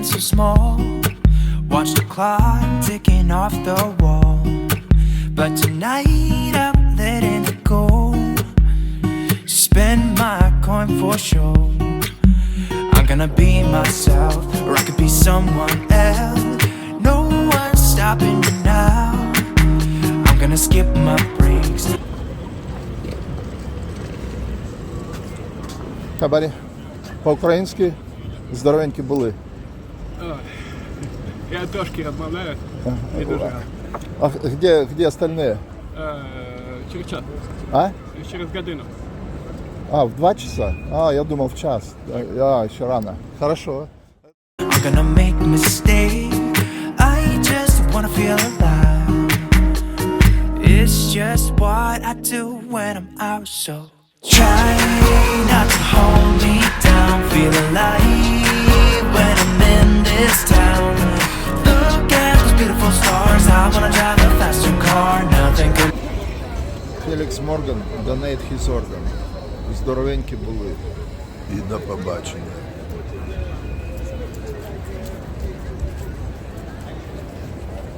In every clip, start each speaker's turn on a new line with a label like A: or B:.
A: feeling so small. Watch the clock ticking off the wall. But tonight I'm letting it go. Spend my coin for sure. I'm gonna be myself, or I could be someone else. No one's stopping me now. I'm gonna skip my breaks.
B: Хабарі. По-українськи здоровенькі були.
C: Я трошки розмовляю. Не дуже гарно.
B: А где остальные?
C: Через час.
B: А?
C: Через годину.
B: А, в 2 часа? А, я думал в час. Еще рано. Хорошо.
A: I'm gonna make a mistake. I just wanna feel alive. It's just what I do when I'm out, so try not to hold me down. Feel alive when I'm in this town. Look at those beautiful stars. I wanna drive a faster car. Nothing can.
B: Felix Morgan, donate his organ. Здоровенькі були.
D: І до побачення.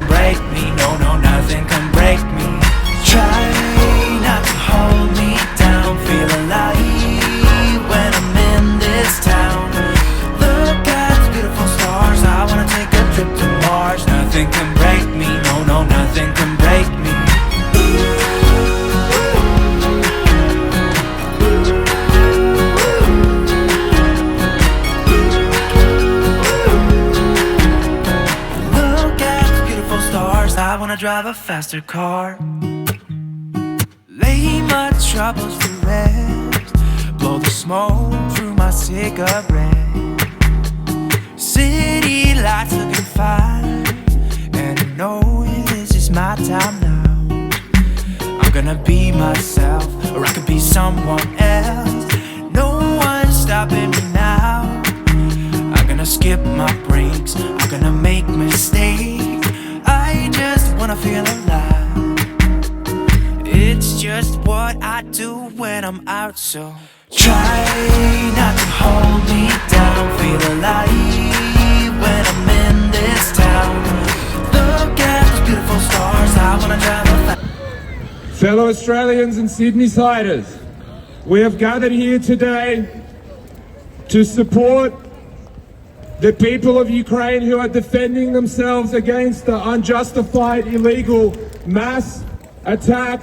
A: Break me, no, no, nothing can break me. Try not to hold me down. Feel alive when I'm in this town. Look at the beautiful stars. I wanna take a trip to Mars. Nothing can break me, no, no, nothing can break me. I wanna drive a faster car. Lay my troubles to rest. Blow the smoke through my cigarette. City lights looking fine, and I know this is my time now. I'm gonna be myself, or I could be someone else. No one's stopping me now. I'm gonna skip my breaks. I'm gonna make mistakes. I just wanna feel alive. It's just what I do when I'm out, so try not to hold me down. Feel alive when I'm in this town. Look at those beautiful stars. I wanna drive a
C: Fellow Australians and Sydney-siders, we have gathered here today to support the people of Ukraine who are defending themselves against the unjustified, illegal mass attack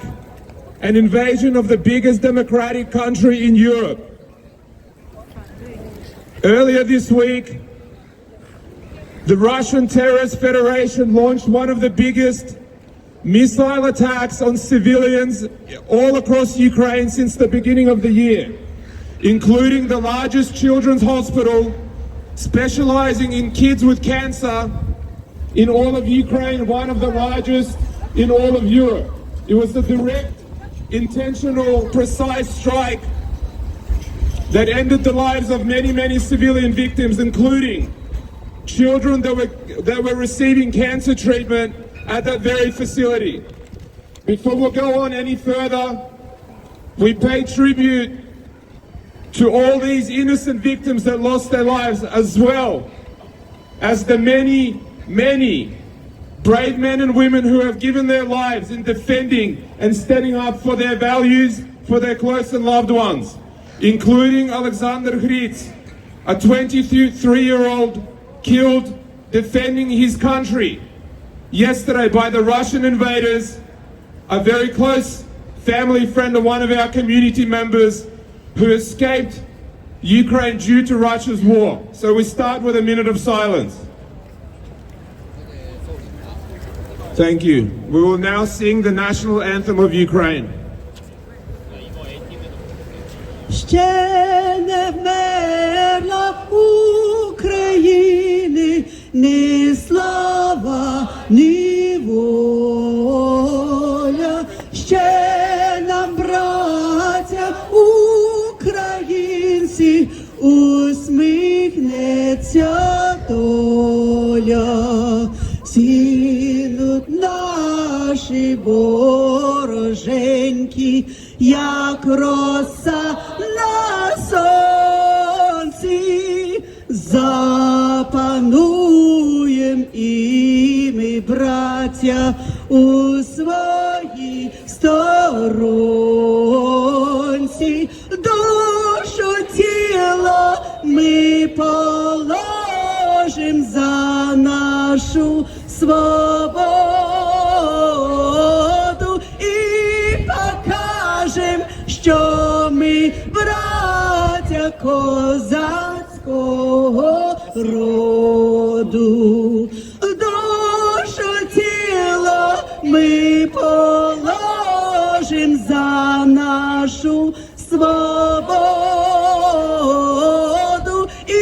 C: and invasion of the biggest democratic country in Europe. Earlier this week, the Russian Terrorist Federation launched one of the biggest missile attacks on civilians all across Ukraine since the beginning of the year, including the largest children's hospital specializing in kids with cancer in all of Ukraine, one of the largest in all of Europe. It was a direct, intentional, precise strike that ended the lives of many, many civilian victims, including children that were receiving cancer treatment at that very facility. Before we go on any further, we pay tribute to all these innocent victims that lost their lives, as well as the many, many brave men and women who have given their lives in defending and standing up for their values, for their close and loved ones, including Alexander Hritz, a 23-year-old killed defending his country yesterday by the Russian invaders, a very close family friend of one of our community members who escaped Ukraine due to Russia's war. So we start with a minute of silence. Thank you. We will now sing the national anthem of Ukraine.
E: Ще не вмерла України ні слава, ні воля. Ще нам, браття українці, усміхнеться доля. Сінуть наші вороженьки, як роса на сонці, запанує браття, у своїй сторонці, душу тіло ми положим за нашу свободу і покажем, що ми браття козацького роду. Душу тіло ми положим за нашу свободу і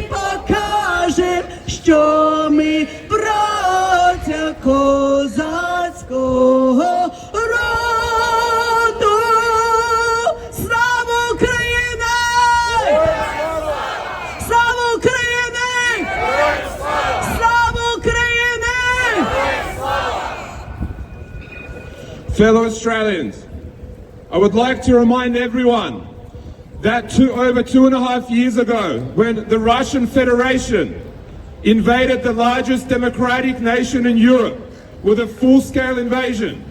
E: покажем, що ми браття козацького роду. Слава Україні! Слава Україні! Слава Україні!
C: Fellow Australians, I would like to remind everyone that over 2.5 years ago, when the Russian Federation invaded the largest democratic nation in Europe with a full-scale invasion,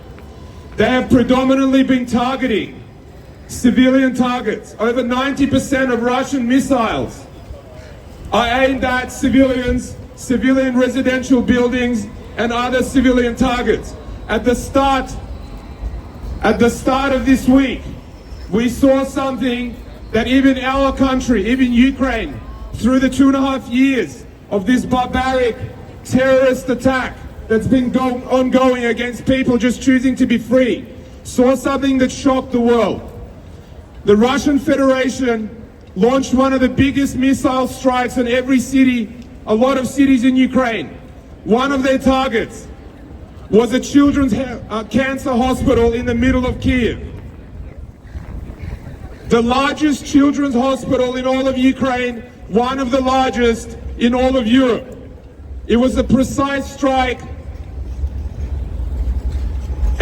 C: they have predominantly been targeting civilian targets. Over 90% of Russian missiles are aimed at civilians, civilian residential buildings, and other civilian targets. At the start of this week, we saw something that even our country, even Ukraine, through the 2.5 years of this barbaric terrorist attack that's been ongoing against people just choosing to be free, saw something that shocked the world. The Russian Federation launched one of the biggest missile strikes on every city, a lot of cities in Ukraine. One of their targets was a children's cancer hospital in the middle of Kiev. The largest children's hospital in all of Ukraine, one of the largest in all of Europe. It was a precise strike,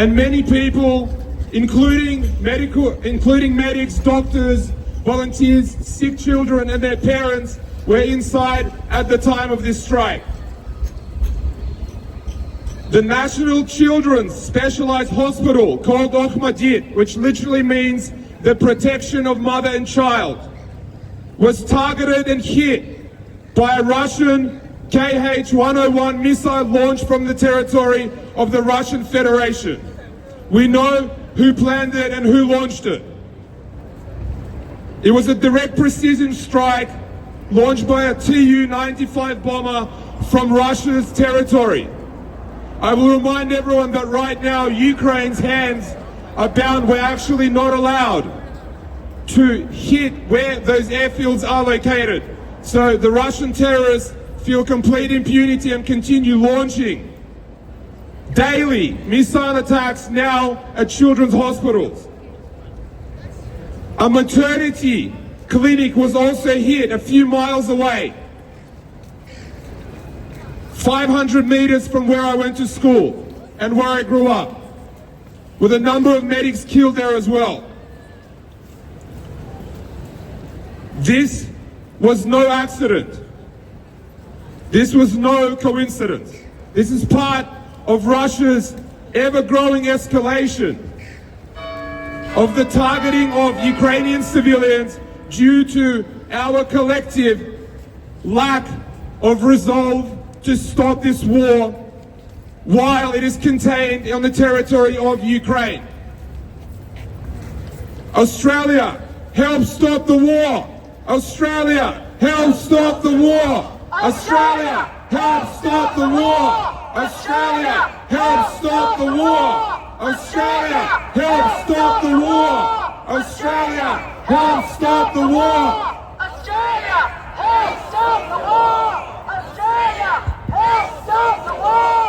C: and many people, including medics, doctors, volunteers, sick children and their parents, were inside at the time of this strike. The National Children's Specialized Hospital, called Okhmadit, which literally means the protection of mother and child, was targeted and hit by a Russian KH-101 missile launched from the territory of the Russian Federation. We know who planned it and who launched it. It was a direct precision strike launched by a Tu-95 bomber from Russia's territory. I will remind everyone that right now Ukraine's hands are bound. We're actually not allowed to hit where those airfields are located. So the Russian terrorists feel complete impunity and continue launching daily missile attacks now at children's hospitals. A maternity clinic was also hit a few miles away, 500 meters from where I went to school and where I grew up, with a number of medics killed there as well. This was no accident. This was no coincidence. This is part of Russia's ever-growing escalation of the targeting of Ukrainian civilians due to our collective lack of resolve to stop this war while it is contained on the territory of Ukraine. Australia, help stop the war! Australia, help stop the war! Australia, help stop the war! Australia, help stop the war! Australia, help stop the war! Australia, help stop the war!
F: Australia, help stop the war! Australia, help stop the war!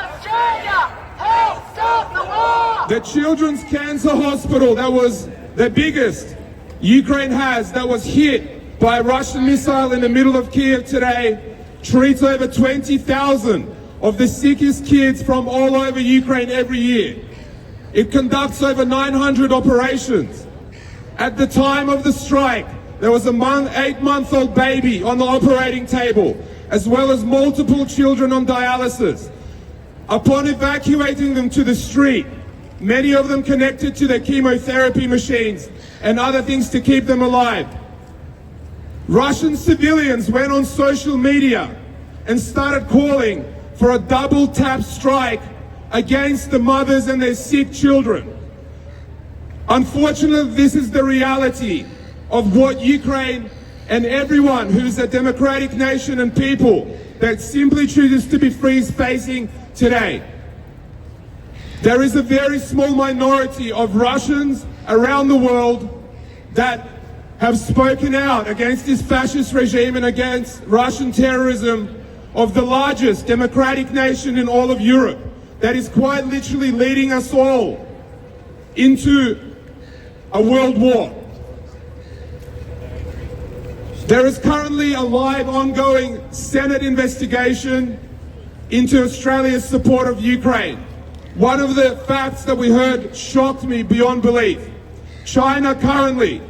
F: Australia, help stop the war!
C: The Children's Cancer Hospital, that was the biggest Ukraine has, that was hit by a Russian missile in the middle of Kiev today, treats over 20,000 of the sickest kids from all over Ukraine every year. It conducts over 900 operations. At the time of the strike, there was a 8-month-old baby on the operating table, as well as multiple children on dialysis. Upon evacuating them to the street, many of them connected to their chemotherapy machines and other things to keep them alive, Russian civilians went on social media and started calling for a double tap strike against the mothers and their sick children. Unfortunately, this is the reality of what Ukraine and everyone who's a democratic nation and people that simply chooses to be free is facing today. There is a very small minority of Russians around the world that have spoken out against this fascist regime and against Russian terrorism of the largest democratic nation in all of Europe that is quite literally leading us all into a world war. There is currently a live ongoing Senate investigation into Australia's support of Ukraine. One of the facts that we heard shocked me beyond belief. China currently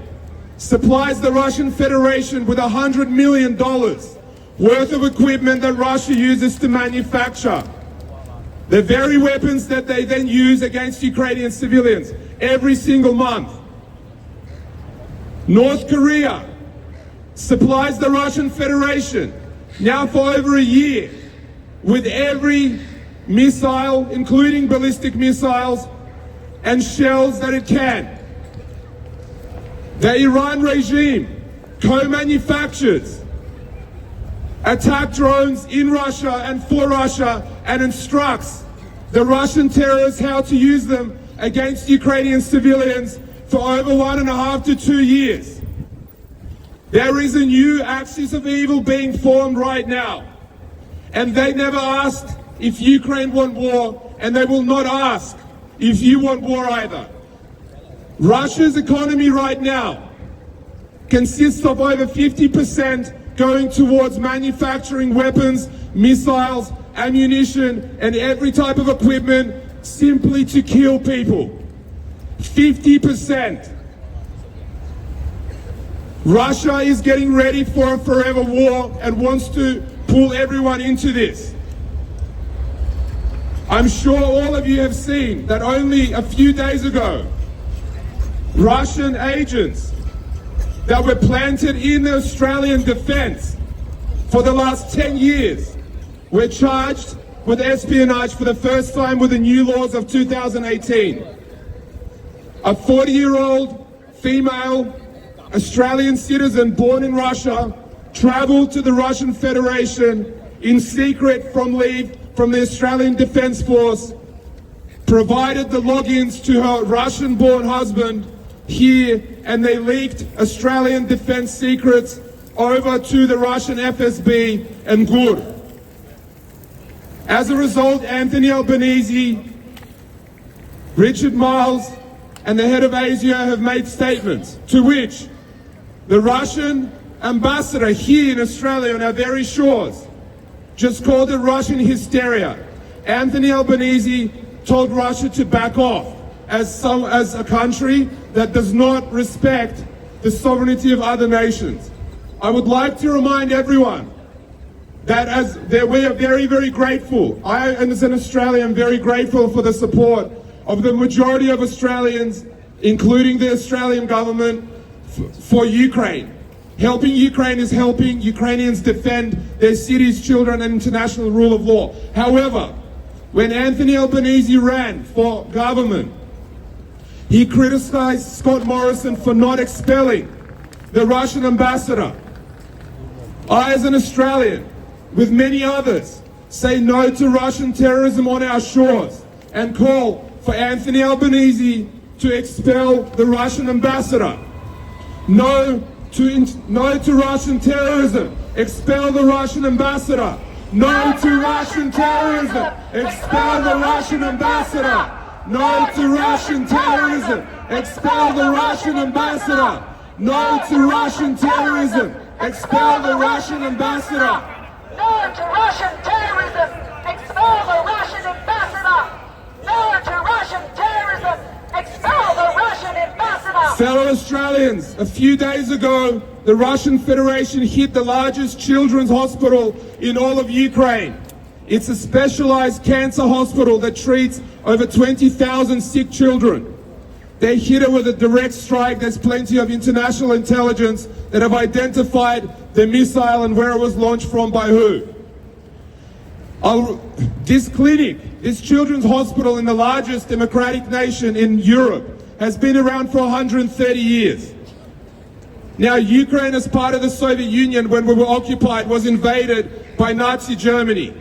C: supplies the Russian Federation with $100 million worth of equipment that Russia uses to manufacture the very weapons that they then use against Ukrainian civilians every single month. North Korea supplies the Russian Federation now for over a year with every missile, including ballistic missiles and shells that it can. The Iran regime co-manufactures attack drones in Russia and for Russia and instructs the Russian terrorists how to use them against Ukrainian civilians for over 1.5 to 2 years. There is a new axis of evil being formed right now, and they never asked if Ukraine want war, and they will not ask if you want war either. Russia's economy right now consists of over 50% going towards manufacturing weapons, missiles, ammunition, and every type of equipment simply to kill people. 50%. Russia is getting ready for a forever war and wants to pull everyone into this. I'm sure all of you have seen that only a few days ago, Russian agents that were planted in the Australian defense for the last 10 years were charged with espionage for the first time with the new laws of 2018. A 40-year-old female Australian citizen born in Russia traveled to the Russian Federation in secret from leave from the Australian Defence Force, provided the logins to her Russian-born husband here, and they leaked Australian defence secrets over to the Russian FSB and GUR. As a result, Anthony Albanese, Richard Marles, and the head of Asia have made statements to which the Russian ambassador here in Australia on our very shores just called it Russian hysteria. Anthony Albanese told Russia to back off as a country that does not respect the sovereignty of other nations. I would like to remind everyone that we are very, very grateful. I, as an Australian, am very grateful for the support of the majority of Australians, including the Australian government, for Ukraine. Helping Ukraine is helping Ukrainians defend their cities, children, and international rule of law. However, when Anthony Albanese ran for government, he criticized Scott Morrison for not expelling the Russian ambassador. I, as an Australian, with many others, say no to Russian terrorism on our shores and call for Anthony Albanese to expel the Russian ambassador. No to Russian terrorism. Expel the Russian ambassador. No to Russian terrorism. Expel the Russian ambassador. No to Russian terrorism. Expel the Russian ambassador. No to Russian terrorism. Expel the Russian ambassador.
F: No to Russian terrorism. Expel the Russian ambassador. No to Russian terrorism. Expel the Russian ambassador.
C: Fellow Australians, a few days ago, the Russian Federation hit the largest children's hospital in all of Ukraine. It's a specialized cancer hospital that treats over 20,000 sick children. They hit it with a direct strike. There's plenty of international intelligence that have identified the missile and where it was launched from by who. This clinic, this children's hospital in the largest democratic nation in Europe, has been around for 130 years. Now, Ukraine, as part of the Soviet Union, when we were occupied, was invaded by Nazi Germany.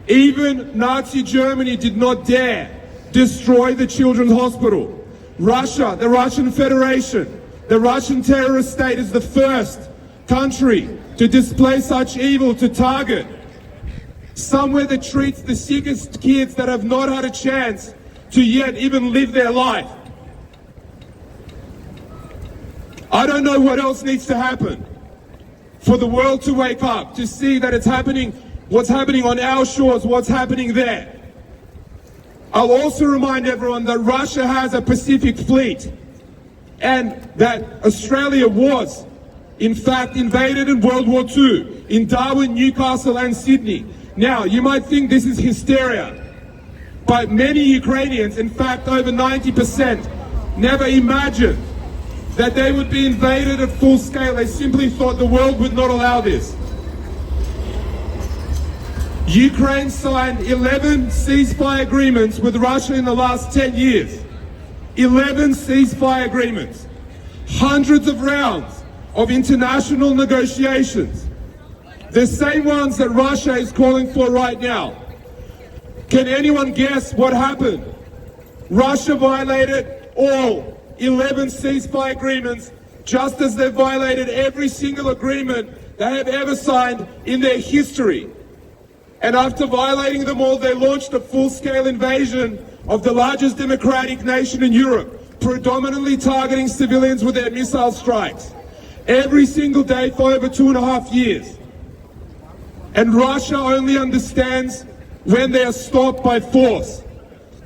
C: Even Nazi Germany did not dare destroy the children's hospital. Russia, the Russian Federation, the Russian terrorist state is the first country to display such evil, to target somewhere that treats the sickest kids that have not had a chance to yet even live their life. I don't know what else needs to happen for the world to wake up, to see that it's happening, what's happening on our shores, what's happening there. I'll also remind everyone that Russia has a Pacific fleet and that Australia was, in fact, invaded in World War II in Darwin, Newcastle and Sydney. Now, you might think this is hysteria, but many Ukrainians, in fact over 90%, never imagined that they would be invaded at full scale. They simply thought the world would not allow this. Ukraine signed 11 ceasefire agreements with Russia in the last 10 years. 11 ceasefire agreements. Hundreds of rounds of international negotiations. The same ones that Russia is calling for right now. Can anyone guess what happened? Russia violated all 11 ceasefire agreements, just as they violated every single agreement they have ever signed in their history. And after violating them all, they launched a full-scale invasion of the largest democratic nation in Europe, predominantly targeting civilians with their missile strikes. Every single day for over 2.5 years. And Russia only understands when they are stopped by force.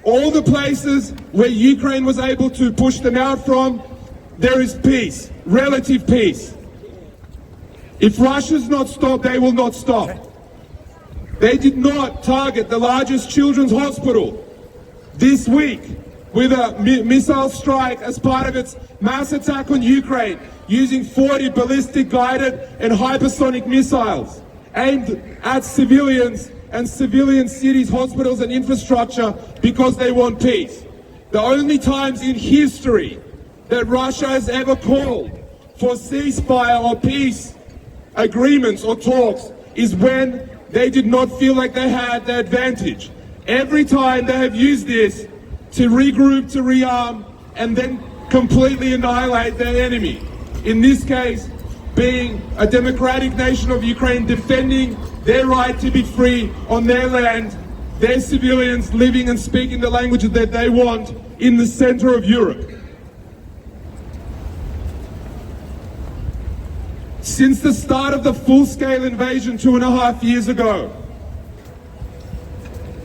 C: All the places where Ukraine was able to push them out from, there is peace, relative peace. If Russia's not stopped, they will not stop. They did not target the largest children's hospital this week with a missile strike as part of its mass attack on Ukraine, using 40 ballistic guided and hypersonic missiles aimed at civilians and civilian cities, hospitals and infrastructure because they want peace. The only times in history that Russia has ever called for ceasefire or peace agreements or talks is when they did not feel like they had the advantage. Every time they have used this to regroup, to rearm, and then completely annihilate their enemy. In this case, being a democratic nation of Ukraine, defending their right to be free on their land, their civilians living and speaking the language that they want in the center of Europe. Since the start of the full-scale invasion 2.5 years ago,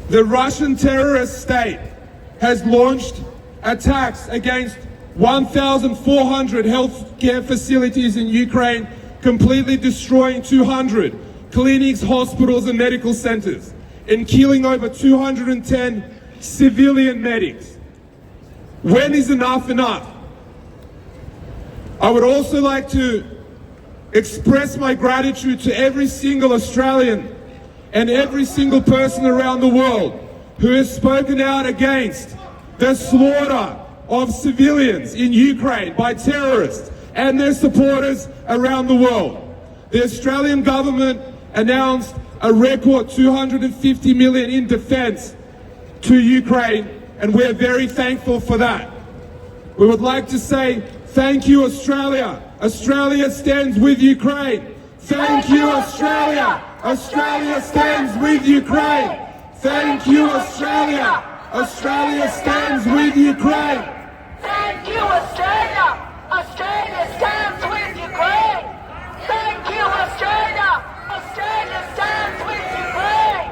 C: the Russian terrorist state has launched attacks against 1,400 healthcare facilities in Ukraine, completely destroying 200 clinics, hospitals and medical centers, and killing over 210 civilian medics. When is enough enough? I would also like to express my gratitude to every single Australian and every single person around the world who has spoken out against the slaughter of civilians in Ukraine by terrorists and their supporters around the world. The Australian government announced a record $250 million in defense to Ukraine, and we're very thankful for that. We would like to say thank you, Australia. Australia stands with Ukraine. Thank you, Australia. Australia stands with Ukraine. Thank you, Australia. Australia stands with Ukraine.
F: Thank you, Australia. Australia stands with Ukraine. Thank you, Australia. Australia stands with Ukraine.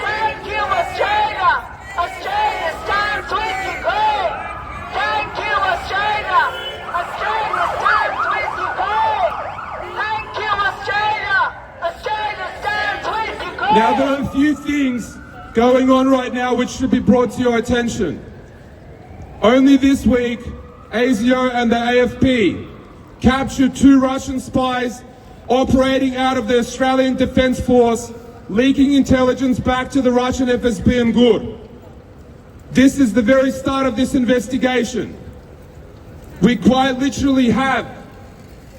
F: Thank you, Australia. Australia stands with Ukraine. Thank you, Australia. Australia stands with Ukraine. Thank you, Australia. Australia stands with Ukraine.
C: Now, there are a few things going on right now which should be brought to your attention. Only this week, ASIO and the AFP captured 2 Russian spies operating out of the Australian Defence Force, leaking intelligence back to the Russian FSB and GUR. This is the very start of this investigation. We quite literally have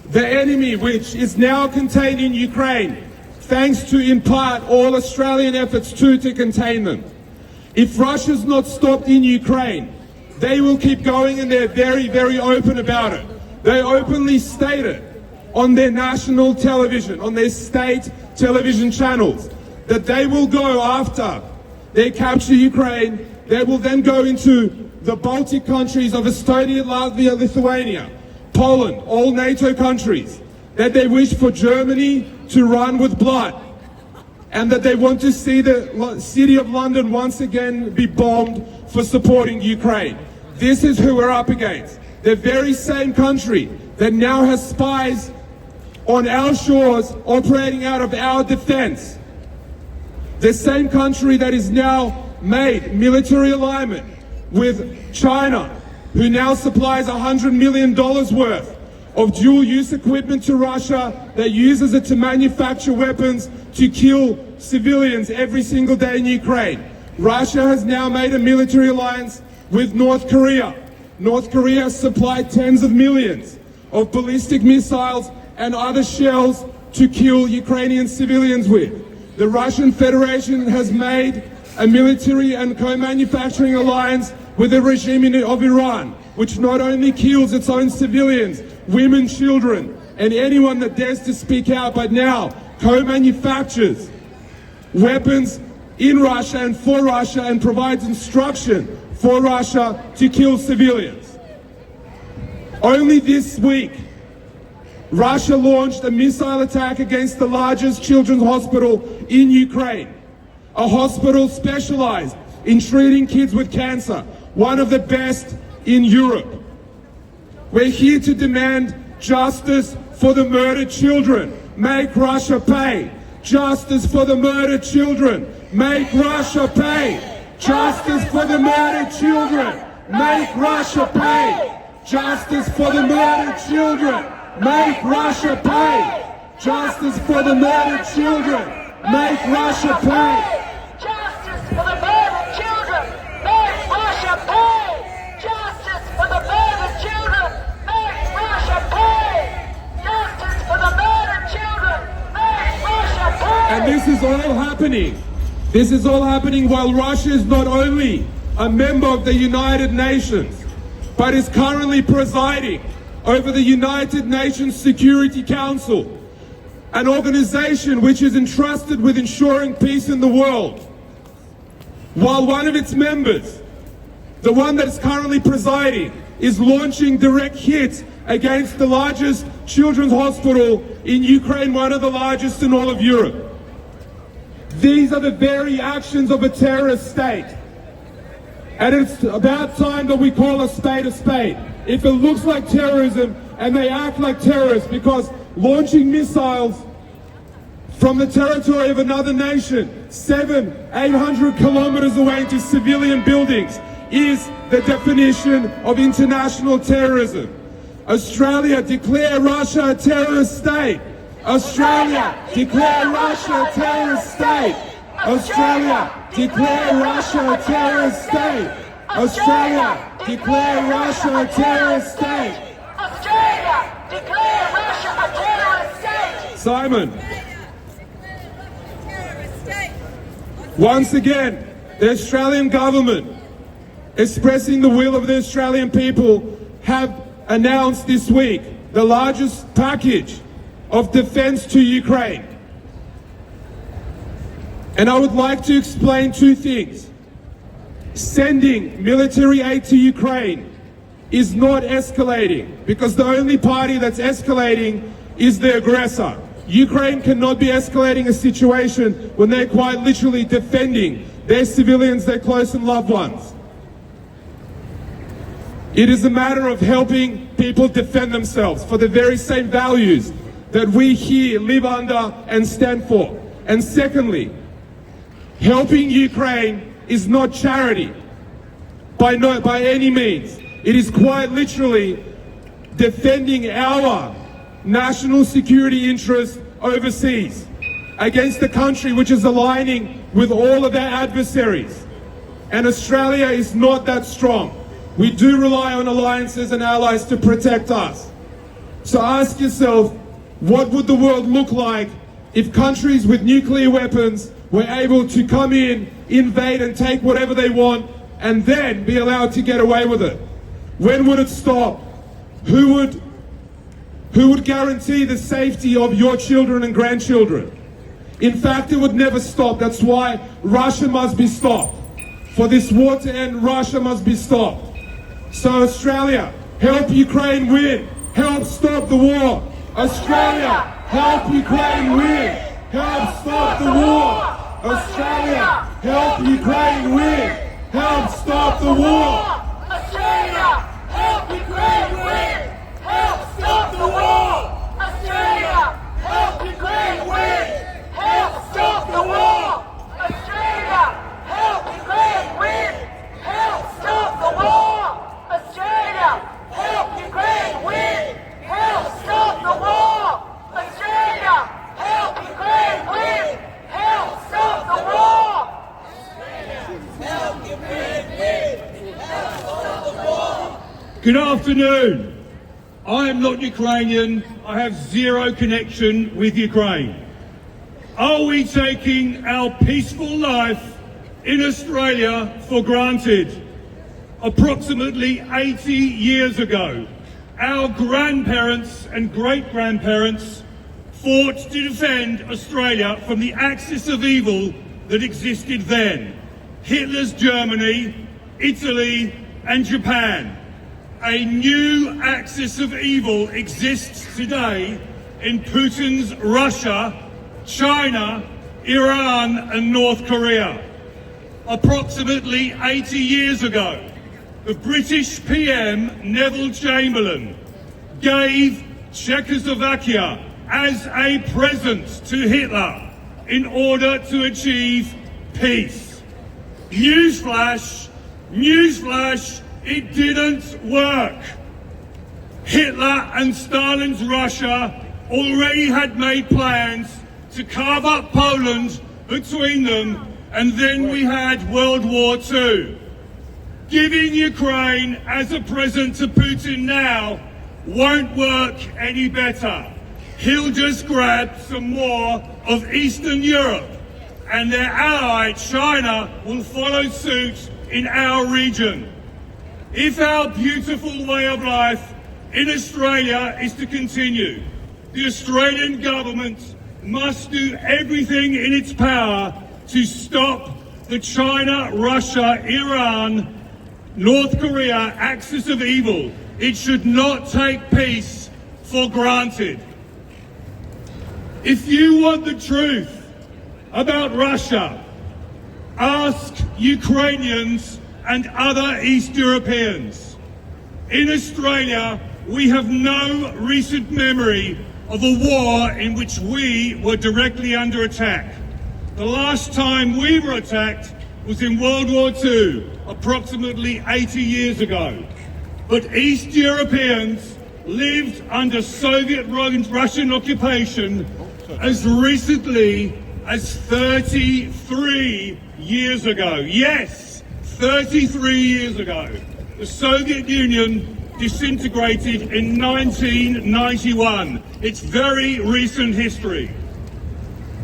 C: the enemy, which is now contained in Ukraine, thanks to, in part, all Australian efforts to contain them. If Russia's not stopped in Ukraine, they will keep going, and they're very, very open about it. They openly state it on their national television, on their state television channels, that they will go after they capture Ukraine. They will then go into the Baltic countries of Estonia, Latvia, Lithuania, Poland, all NATO countries, that they wish for Germany to run with blood, and that they want to see the city of London once again be bombed for supporting Ukraine. This is who we're up against. The very same country that now has spies on our shores operating out of our defense. The same country that is now made military alignment with China, who now supplies $100 million worth of dual-use equipment to Russia that uses it to manufacture weapons to kill civilians every single day in Ukraine. Russia has now made a military alliance with North Korea. North Korea supplied tens of millions of ballistic missiles and other shells to kill Ukrainian civilians with. The Russian Federation has made a military and co-manufacturing alliance with the regime of Iran, which not only kills its own civilians, women, children, and anyone that dares to speak out, but now co-manufactures weapons in Russia and for Russia and provides instruction for Russia to kill civilians. Only this week, Russia launched a missile attack against the largest children's hospital in Ukraine, a hospital specialized in treating kids with cancer, one of the best in Europe. We're here to demand justice for the murdered children. Make Russia pay. Justice for the murdered children. Make Russia pay. Justice for the murdered children. Make Russia pay. Justice for the murdered children. Make Russia pay. Justice for the murdered children. Make Russia pay.
F: Justice for the murdered children. Make Russia pay. Justice for the murdered children. Make Russia pay. Justice for the murdered children. Make Russia pay.
C: And this is all happening. This is all happening while Russia is not only a member of the United Nations, but is currently presiding over the United Nations Security Council, an organization which is entrusted with ensuring peace in the world. While one of its members, the one that is currently presiding, is launching direct hits against the largest children's hospital in Ukraine, one of the largest in all of Europe. These are the very actions of a terrorist state. And it's about time that we call a spade a spade. If it looks like terrorism and they act like terrorists, because launching missiles from the territory of another nation, 700-800 kilometers away into civilian buildings, is the definition of international terrorism. Australia, declare Russia a terrorist state. Australia, declare Russia a terrorist state. Australia, declare Russia a terrorist state. Australia, declare Russia a terrorist state.
F: Australia, declare Russia a terrorist state.
C: Simon. Once again, the Australian government, expressing the will of the Australian people, have announced this week the largest package of defense to Ukraine. And I would like to explain two things. Sending military aid to Ukraine is not escalating, because the only party that's escalating is the aggressor. Ukraine cannot be escalating a situation when they're quite literally defending their civilians, their close and loved ones. It is a matter of helping people defend themselves for the very same values that we here live under and stand for. And secondly, Helping Ukraine is not charity by any means. It is quite literally defending our national security interests overseas against a country which is aligning with all of our adversaries. And Australia is not that strong. We do rely on alliances and allies to protect us. So ask yourself, what would the world look like if countries with nuclear weapons were able to come in, invade and take whatever they want and then be allowed to get away with it? When would it stop? Who would guarantee the safety of your children and grandchildren? In fact, it would never stop. That's why Russia must be stopped. For this war to end, Russia must be stopped. So Australia, help Ukraine win. Help stop the war. Australia, help Ukraine win. Help stop the war. Australia, help Ukraine win. Help stop the war.
F: Australia, help Ukraine win! Help stop the war! Australia, help Ukraine win! Help stop the war! Australia, help Ukraine win! Help stop the war! Australia, help Ukraine win! Help stop the war! Australia, help Ukraine win! Help stop the war! Help Ukraine win! Help stop the war!
G: Good afternoon. I am not Ukrainian. I have zero connection with Ukraine. Are we taking our peaceful life in Australia for granted? Approximately 80 years ago, our grandparents and great-grandparents fought to defend Australia from the axis of evil that existed then. Hitler's Germany, Italy and Japan. A new axis of evil exists today in Putin's Russia, China, Iran and North Korea. Approximately 80 years ago, the British PM Neville Chamberlain gave Czechoslovakia as a present to Hitler in order to achieve peace. Newsflash, newsflash, it didn't work. Hitler and Stalin's Russia already had made plans to carve up Poland between them, and then we had World War II. Giving Ukraine as a present to Putin now won't work any better. He'll just grab some more of Eastern Europe, and their ally China will follow suit in our region. If our beautiful way of life in Australia is to continue, the Australian government must do everything in its power to stop the China, Russia, Iran, North Korea axis of evil. It should not take peace for granted. If you want the truth about Russia, ask Ukrainians and other East Europeans. In Australia, we have no recent memory of a war in which we were directly under attack. The last time we were attacked was in World War II, approximately 80 years ago. But East Europeans lived under Soviet Russian occupation as recently as 33 years ago. Yes, 33 years ago. The Soviet Union disintegrated in 1991. It's very recent history.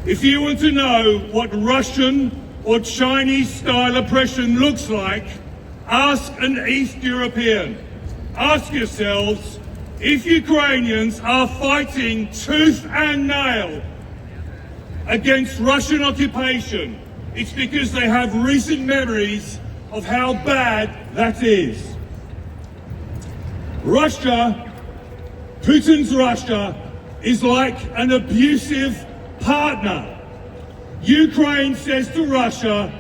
G: If you want to know what Russian or Chinese style oppression looks like, ask an East European. Ask yourselves, if Ukrainians are fighting tooth and nail against Russian occupation, it's because they have recent memories of how bad that is. Russia, Putin's Russia, is like an abusive partner. Ukraine says to Russia,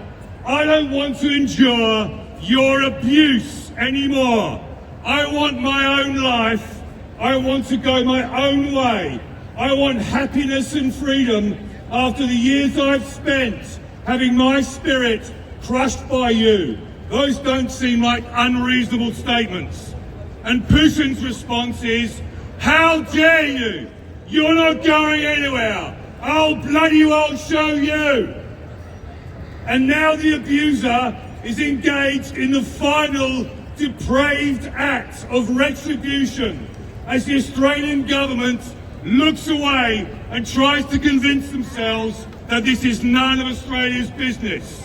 G: I don't want to endure your abuse anymore. I want my own life. I want to go my own way. I want happiness and freedom after the years I've spent having my spirit crushed by you. Those don't seem like unreasonable statements. And Putin's response is, how dare you? You're not going anywhere. I'll bloody well show you. And now the abuser is engaged in the final depraved act of retribution as the Australian government looks away and tries to convince themselves that this is none of Australia's business.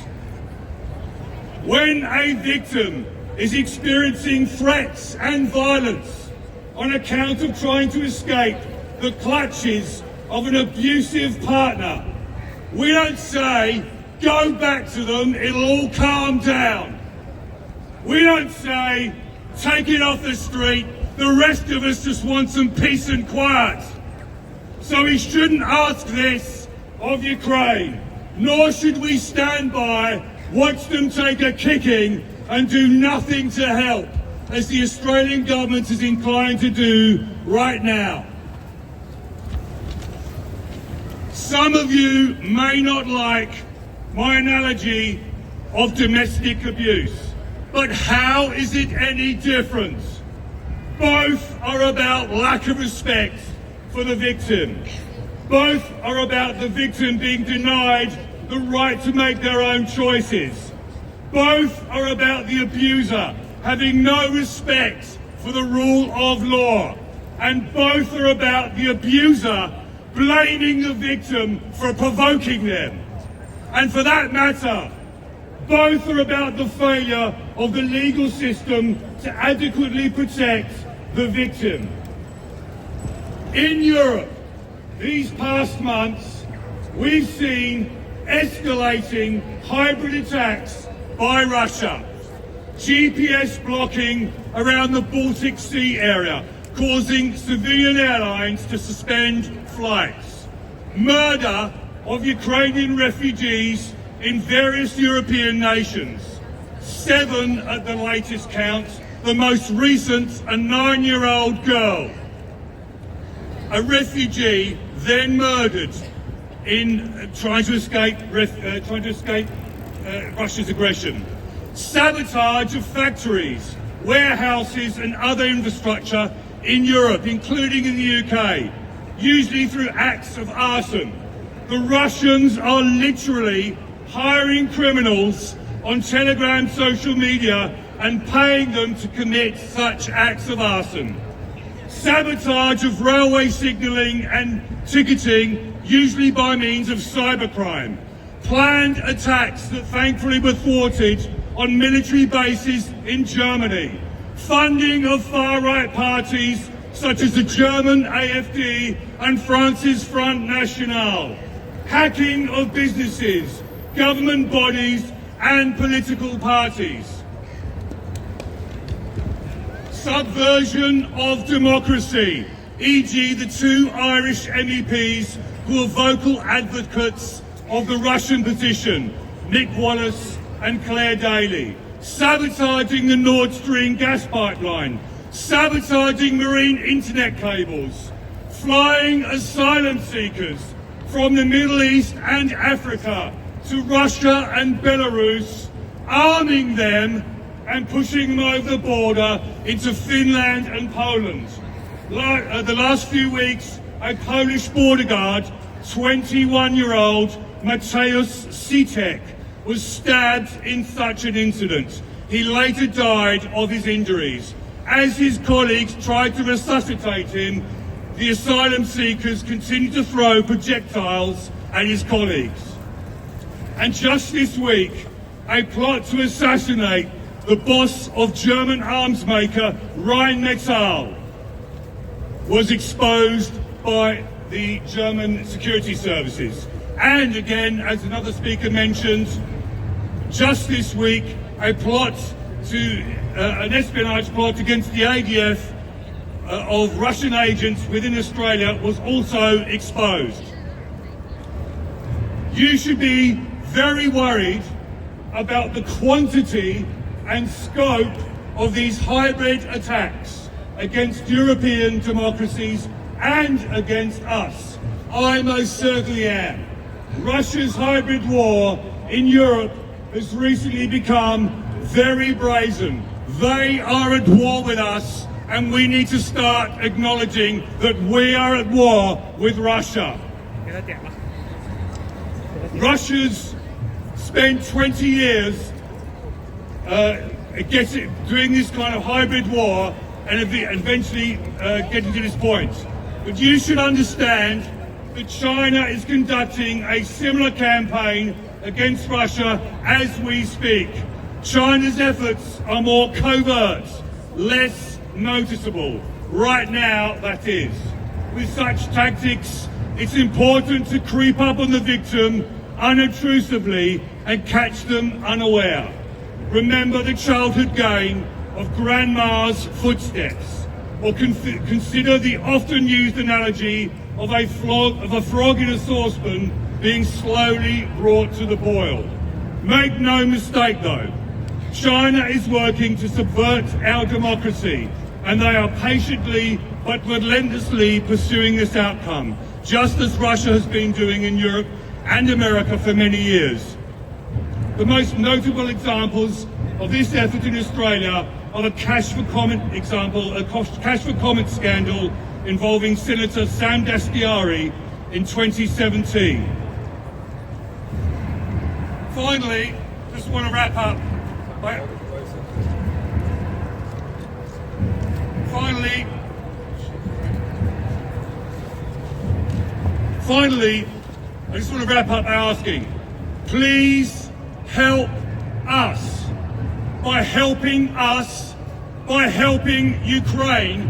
G: When a victim is experiencing threats and violence on account of trying to escape the clutches of an abusive partner, we don't say, go back to them, it'll all calm down. We don't say, take it off the street, the rest of us just want some peace and quiet. So we shouldn't ask this of Ukraine, nor should we stand by, watch them take a kicking and do nothing to help, as the Australian government is inclined to do right now. Some of you may not like my analogy of domestic abuse, but how is it any different? Both are about lack of respect for the victim. Both are about the victim being denied the right to make their own choices. Both are about the abuser having no respect for the rule of law. And both are about the abuser blaming the victim for provoking them. And for that matter, both are about the failure of the legal system to adequately protect the victim. In Europe, these past months, we've seen escalating hybrid attacks by Russia, GPS blocking around the Baltic Sea area, causing civilian airlines to suspend flights, murder of Ukrainian refugees in various European nations, 7 at the latest count, the most recent a 9-year-old girl, a refugee then murdered in trying to escape Russia's aggression, sabotage of factories, warehouses and other infrastructure in Europe, including in the UK, usually through acts of arson. The Russians are literally hiring criminals on Telegram social media and paying them to commit such acts of arson. Sabotage of railway signalling and ticketing, usually by means of cybercrime. Planned attacks that thankfully were thwarted on military bases in Germany. Funding of far-right parties such as the German AfD and France's Front National. Hacking of businesses, government bodies and political parties. Subversion of democracy, e.g. the 2 Irish MEPs who are vocal advocates of the Russian position, Nick Wallace and Claire Daly. Sabotaging the Nord Stream gas pipeline, sabotaging marine internet cables, flying asylum seekers from the Middle East and Africa to Russia and Belarus, arming them and pushing them over the border into Finland and Poland. The last few weeks, a Polish border guard, 21-year-old Mateusz Sitek, was stabbed in such an incident. He later died of his injuries. As his colleagues tried to resuscitate him, the asylum seekers continued to throw projectiles at his colleagues. And just this week, a plot to assassinate the boss of German arms maker Rheinmetall was exposed by the German security services. And again, as another speaker mentioned, just this week, a plot to an espionage plot against the ADF of Russian agents within Australia was also exposed. You should be very worried about the quantity and scope of these hybrid attacks against European democracies and against us. I most certainly am. Russia's hybrid war in Europe has recently become very brazen. They are at war with us, and we need to start acknowledging that we are at war with Russia. Russia's spent 20 years doing this kind of hybrid war and eventually getting to this point. But you should understand that China is conducting a similar campaign against Russia as we speak. China's efforts are more covert, less noticeable. Right now, that is. With such tactics, it's important to creep up on the victim unobtrusively and catch them unaware. Remember the childhood game of grandma's footsteps, or consider the often used analogy of a frog in a saucepan being slowly brought to the boil. Make no mistake though, China is working to subvert our democracy, and they are patiently but relentlessly pursuing this outcome, just as Russia has been doing in Europe and America for many years. The most notable examples of this effort in Australia are the cash for comment example, a cash for comment scandal involving Senator Sam Dastyari in 2017. Finally, just want to wrap up by Finally, I just want to wrap up by asking, please help us. By helping us, by helping Ukraine,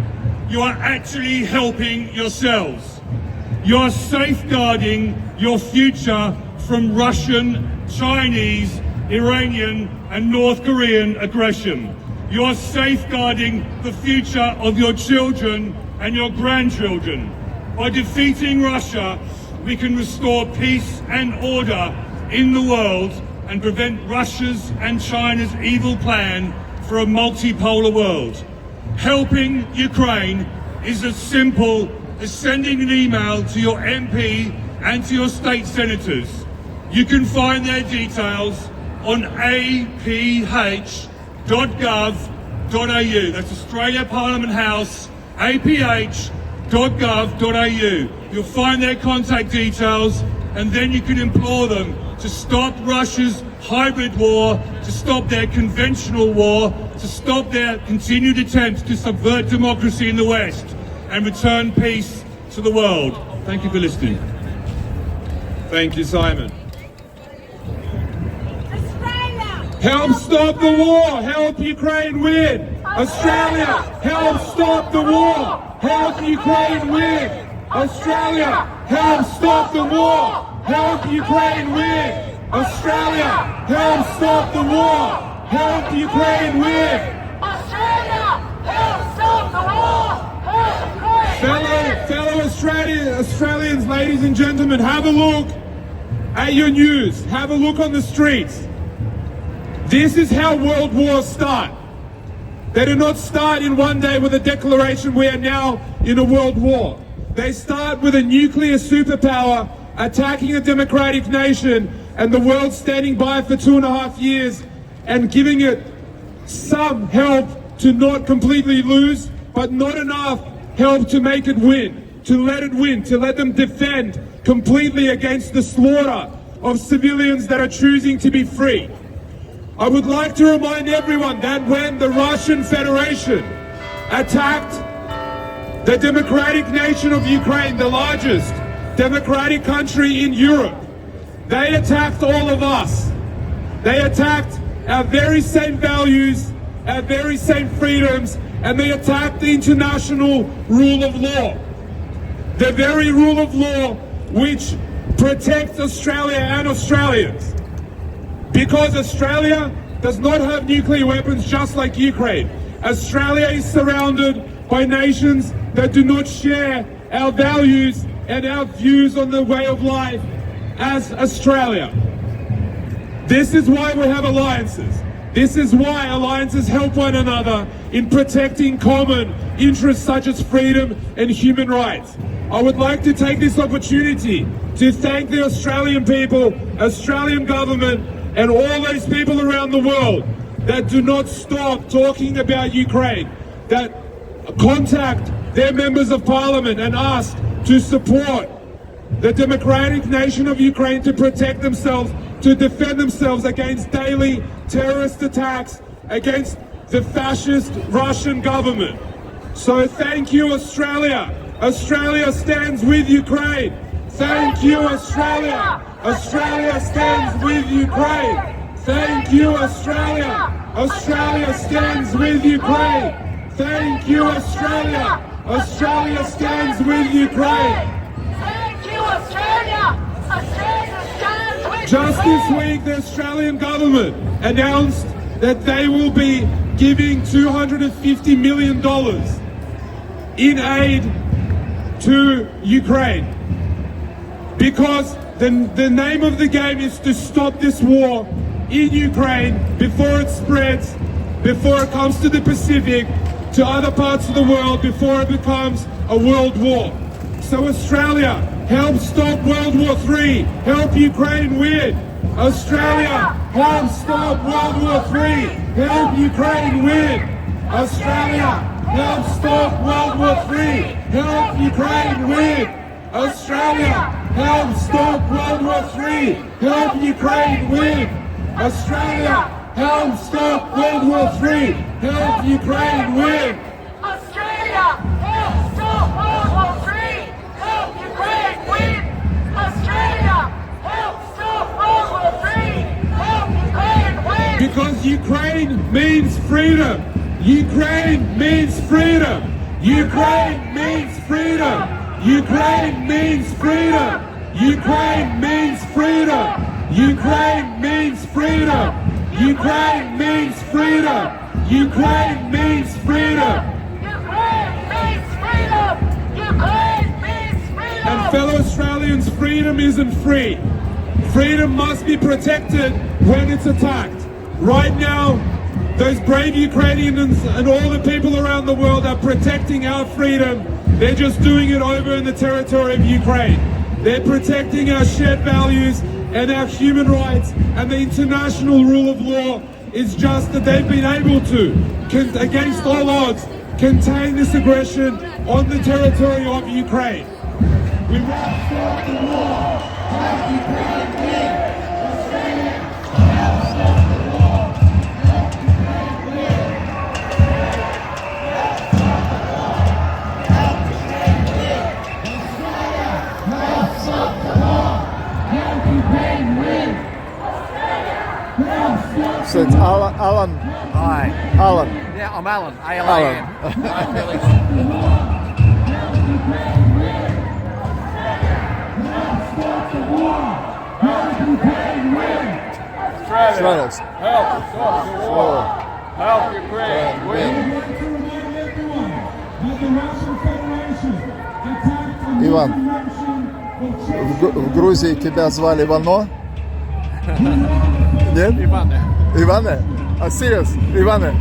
G: you are actually helping yourselves. You are safeguarding your future from Russian, Chinese, Iranian and North Korean aggression. You are safeguarding the future of your children and your grandchildren. By defeating Russia, we can restore peace and order in the world and prevent Russia's and China's evil plan for a multipolar world. Helping Ukraine is as simple as sending an email to your MP and to your state senators. You can find their details on aph.gov.au. That's Australia Parliament House, aph.gov.au. You'll find their contact details, and then you can implore them to stop Russia's hybrid war, to stop their conventional war, to stop their continued attempts to subvert democracy in the West and return peace to the world. Thank you for listening.
C: Thank you, Simon. Help stop the war! Help Ukraine win! Australia, help stop the war! Help Ukraine win! Australia, help stop the war! Help Ukraine win! Australia, help stop the war! Help Ukraine win!
F: Australia, help stop the war! Help Ukraine!
C: Fellow Australians, ladies and gentlemen, have a look at your news. Have a look on the streets. This is how world wars start. They do not start in one day with a declaration we are now in a world war. They start with a nuclear superpower attacking a democratic nation and the world standing by for 2.5 years and giving it some help to not completely lose, but not enough help to make it win, to let it win, to let them defend completely against the slaughter of civilians that are choosing to be free. I would like to remind everyone that when the Russian Federation attacked the democratic nation of Ukraine, the largest democratic country in Europe, they attacked all of us. They attacked our very same values, our very same freedoms, and they attacked the international rule of law. The very rule of law which protects Australia and Australians. Because Australia does not have nuclear weapons just like Ukraine. Australia is surrounded by nations that do not share our values and our views on the way of life as Australia. This is why we have alliances. This is why alliances help one another in protecting common interests such as freedom and human rights. I would like to take this opportunity to thank the Australian people, Australian government, and all those people around the world that do not stop talking about Ukraine, that contact their members of parliament and ask to support the democratic nation of Ukraine to protect themselves, to defend themselves against daily terrorist attacks against the fascist Russian government. So thank you, Australia. Australia stands with Ukraine. Thank you, Australia. Australia stands with Ukraine. Thank you, Australia. Australia stands with Ukraine. Thank you, Australia. Australia stands with Ukraine.
F: Thank you, Australia. Australia stands with
C: Just this
F: Ukraine.
C: week, the Australian government announced that they will be giving $250 million in aid to Ukraine. Because the name of the game is to stop this war in Ukraine before it spreads, before it comes to the Pacific, to other parts of the world, before it becomes a world war. So Australia, help stop World War III. Help Ukraine win. Australia, help stop World War III. Help Ukraine win. Australia, help stop World War III. Help Ukraine win. Australia, help stop World War III. Help Ukraine win. Australia, help stop World War III. Help Ukraine win.
F: Australia, help stop World War III. Help Ukraine win. Australia, help stop World War III. Help Ukraine win.
C: Because Ukraine means freedom. Ukraine means freedom. Ukraine means freedom. Ukraine means freedom. Ukraine means freedom. Ukraine means freedom. Ukraine means freedom. Ukraine means freedom.
F: Ukraine means freedom. Ukraine means freedom.
C: And fellow Australians, freedom isn't free. Freedom must be protected when it's attacked. Right now, those brave Ukrainians and all the people around the world are protecting our freedom. They're just doing it over in the territory of Ukraine. They're protecting our shared values and our human rights, and the international rule of law is just that they've been able to, against all odds, contain this aggression on the territory of Ukraine. We won't stop the war. Help Ukraine win. Australia, help stop the war. Help Ukraine win. Help stop the war. Help Ukraine win. Australia, help stop the war. Help Ukraine win. Australia, help stop
B: So it's Alan.
H: Hi.
B: Alan.
H: Yeah, I'm Alan. A-L-A-N. I'm Felix.
B: Australia.
H: Help stop the war. Help Ukraine win.
B: Иван, в Грузии тебя звали Вано? Нет?
H: Иване.
B: Иване? А serious? Иване?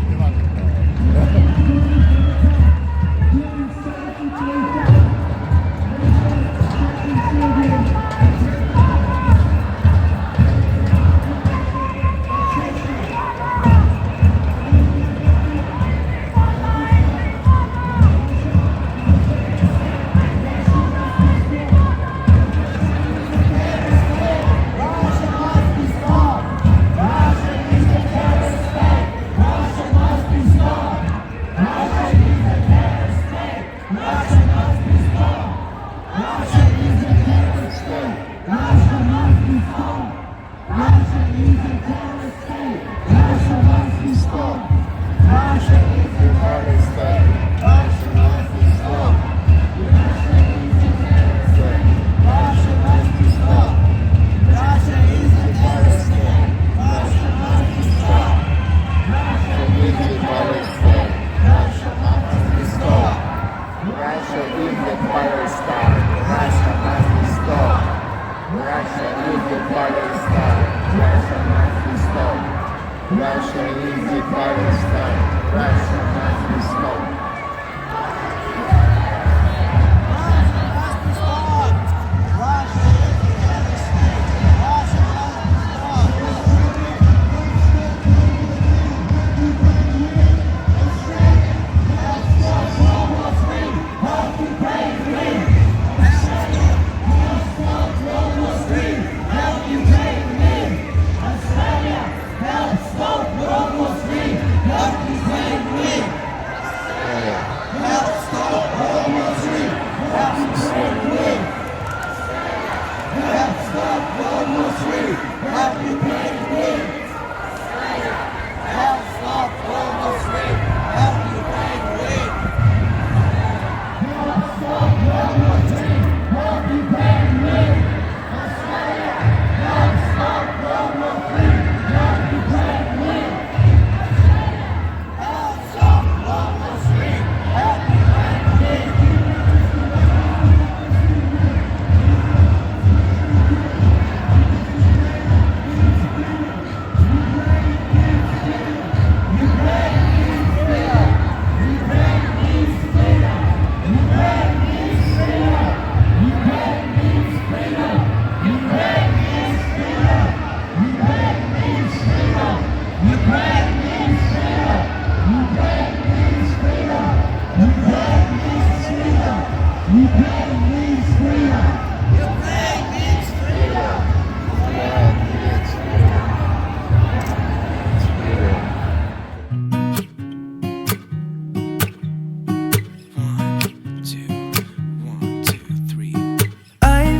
A: I've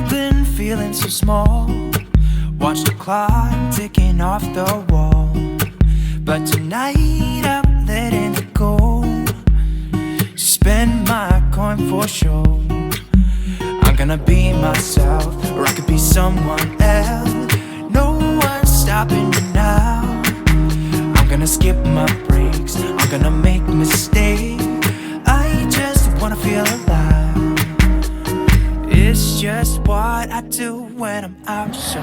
A: been feeling so small. Watch the clock ticking off the wall. But tonight I'm letting it go. Spend my coin for sure. I'm gonna be myself, or I could be someone else. No one's stopping me now. I'm gonna skip my breaks, I'm gonna make mistakes. I just wanna feel alive. It's just what I do when I'm out, so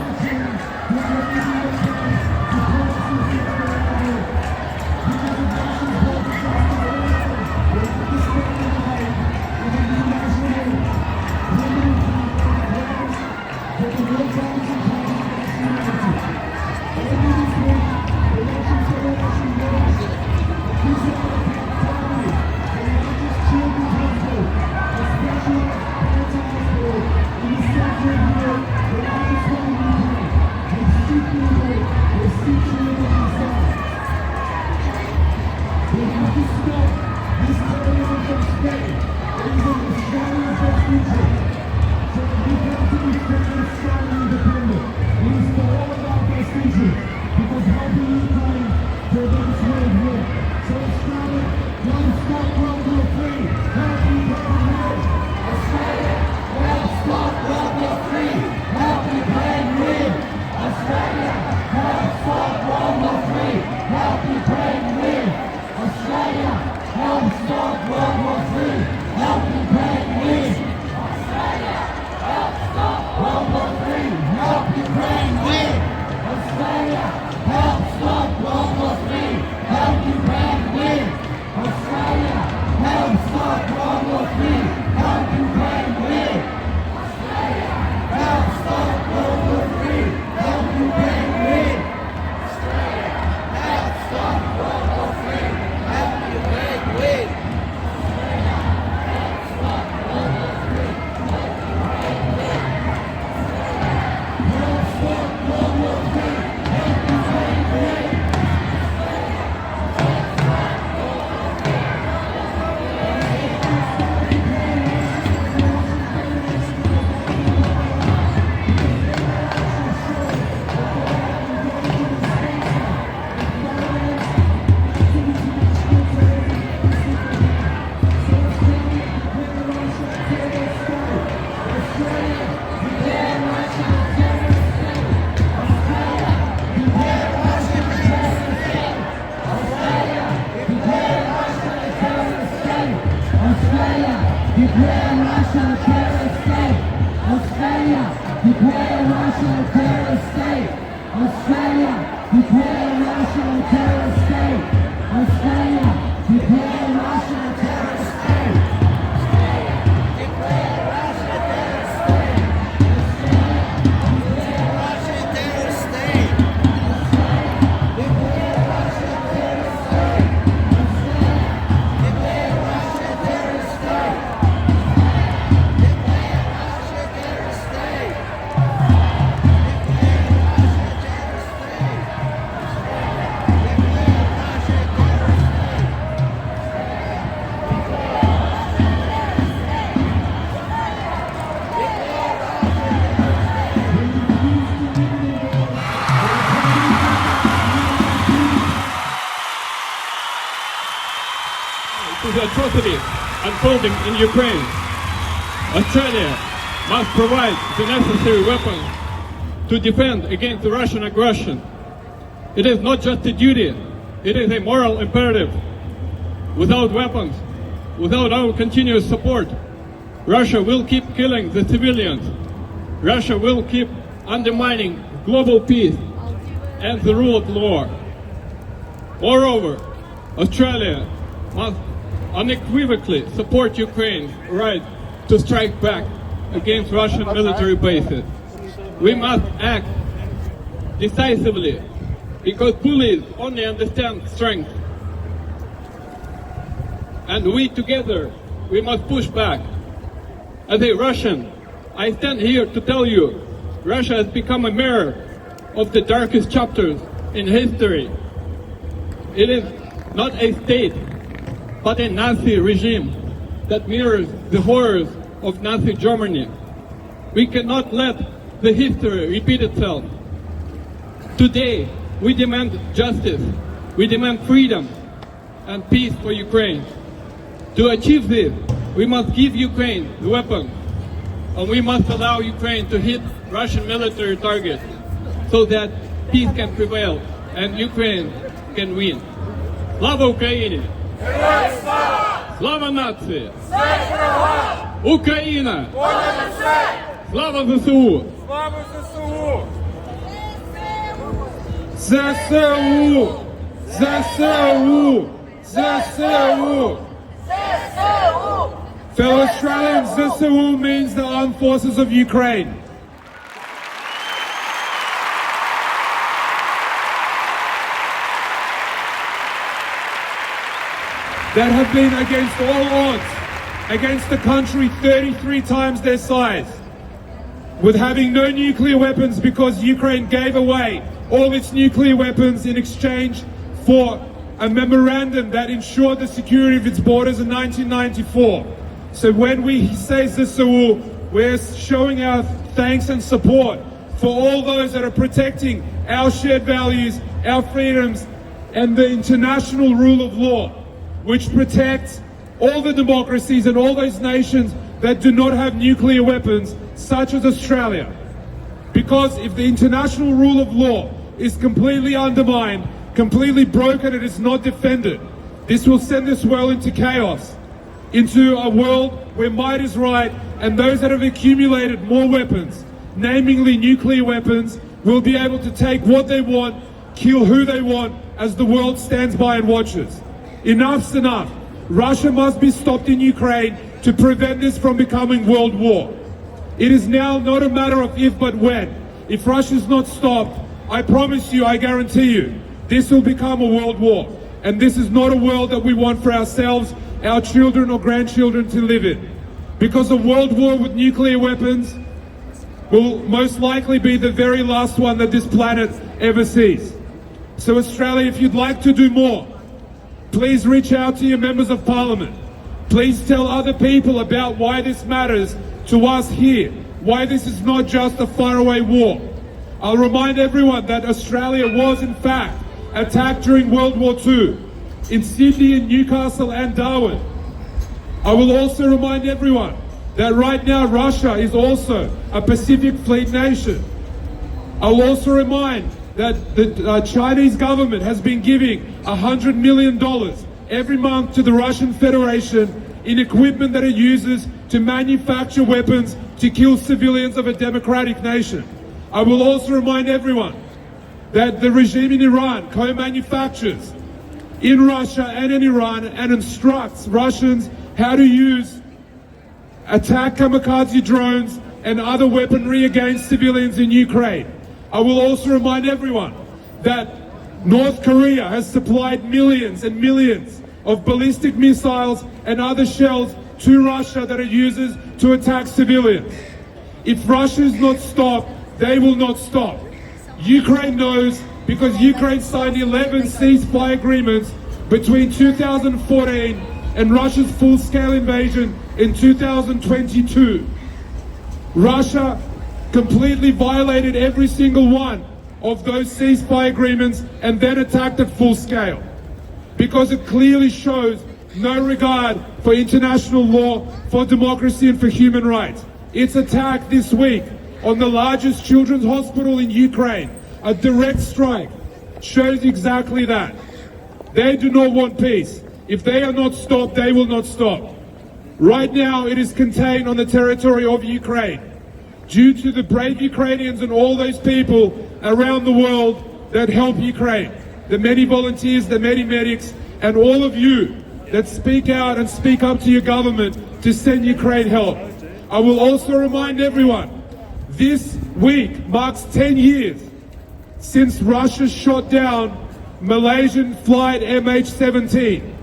C: to the atrocities unfolding in Ukraine, Australia must provide the necessary weapons to defend against the Russian aggression. It is not just a duty, it is a moral imperative. Without weapons, without our continuous support, Russia will keep killing the civilians. Russia will keep undermining global peace and the rule of law. Moreover, Australia must unequivocally support Ukraine's right to strike back against Russian military bases. We must act decisively because bullies only understand strength. And we together, we must push back.
H: As a Russian, I stand here to tell you, Russia has become a mirror of the darkest chapters in history. It is not a state, but a Nazi regime that mirrors the horrors of Nazi Germany. We cannot let the history repeat itself. Today, we demand justice, we demand freedom and peace for Ukraine. To achieve this, we must give Ukraine the weapons, and we must allow Ukraine to hit Russian military targets so that peace can prevail and Ukraine can win. Слава Україні! Слава нації! Україна! Слава ЗСУ!
C: Слава ЗСУ! ЗСУ! ЗСУ! ЗСУ! Fellow Australians, ZSU means the Armed Forces of Ukraine. That have been against all odds, against the country 33 times their size, with having no nuclear weapons because Ukraine gave away all its nuclear weapons in exchange for a memorandum that ensured the security of its borders in 1994. So when we say ZSU, we're showing our thanks and support for all those that are protecting our shared values, our freedoms, and the international rule of law, which protects all the democracies and all those nations that do not have nuclear weapons, such as Australia. Because if the international rule of law is completely undermined, completely broken, and is not defended, this will send this world into chaos, into a world where might is right, and those that have accumulated more weapons, namely nuclear weapons, will be able to take what they want, kill who they want, as the world stands by and watches. Enough's enough. Russia must be stopped in Ukraine to prevent this from becoming world war. It is now not a matter of if but when. If Russia is not stopped, I promise you, I guarantee you, this will become a world war. And this is not a world that we want for ourselves, our children or grandchildren to live in. Because a world war with nuclear weapons will most likely be the very last one that this planet ever sees. So Australia, if you'd like to do more, please reach out to your members of parliament. Please tell other people about why this matters to us here, why this is not just a faraway war. I'll remind everyone that Australia was in fact attacked during World War II in Sydney, in Newcastle and Darwin. I will also remind everyone that right now Russia is also a Pacific Fleet nation. I will also remind that the Chinese government has been giving $100 million every month to the Russian Federation in equipment that it uses to manufacture weapons to kill civilians of a democratic nation. I will also remind everyone that the regime in Iran co-manufactures in Russia and in Iran and instructs Russians how to use attack kamikaze drones and other weaponry against civilians in Ukraine. I will also remind everyone that North Korea has supplied millions and millions of ballistic missiles and other shells to Russia that it uses to attack civilians. If Russia is not stopped, they will not stop. Ukraine knows, because Ukraine signed 11 ceasefire agreements between 2014 and Russia's full-scale invasion in 2022. Russia completely violated every single one of those ceasefire agreements and then attacked at full scale, because it clearly shows no regard for international law, for democracy and for human rights. Its attack this week on the largest children's hospital in Ukraine, a direct strike, shows exactly that. They do not want peace. If they are not stopped, they will not stop. Right now it is contained on the territory of Ukraine, due to the brave Ukrainians and all those people around the world that help Ukraine. The many volunteers, the many medics, and all of you that speak out and speak up to your government to send Ukraine help. I will also remind everyone, this week marks 10 years since Russia shot down Malaysian flight MH17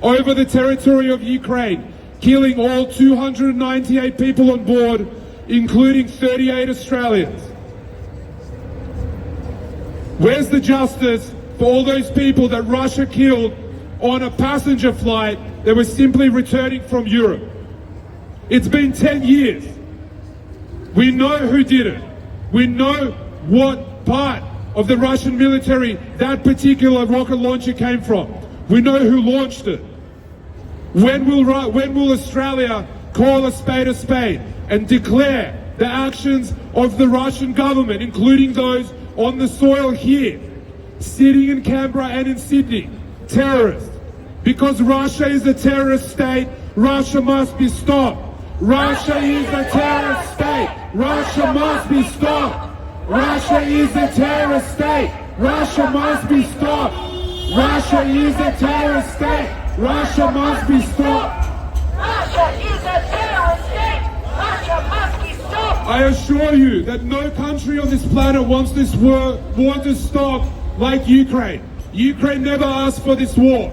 C: over the territory of Ukraine, killing all 298 people on board, including 38 Australians. Where's the justice for all those people that Russia killed on a passenger flight that was simply returning from Europe? It's been 10 years. We know who did it. We know what part of the Russian military that particular rocket launcher came from. We know who launched it. When will Australia call a spade and declare the actions of the Russian government, including those on the soil here, sitting in Canberra and in Sydney, terrorists? Because Russia is a terrorist state, Russia must be stopped. Russia is a terrorist state. Russia must be stopped. Russia is a terrorist state. Russia must be stopped. Russia is a terrorist state. Russia must be stopped.
F: Russia is a terrorist state. Russia must be stopped.
C: I assure you that no country on this planet wants this war to stop like Ukraine. Ukraine never asked for this war.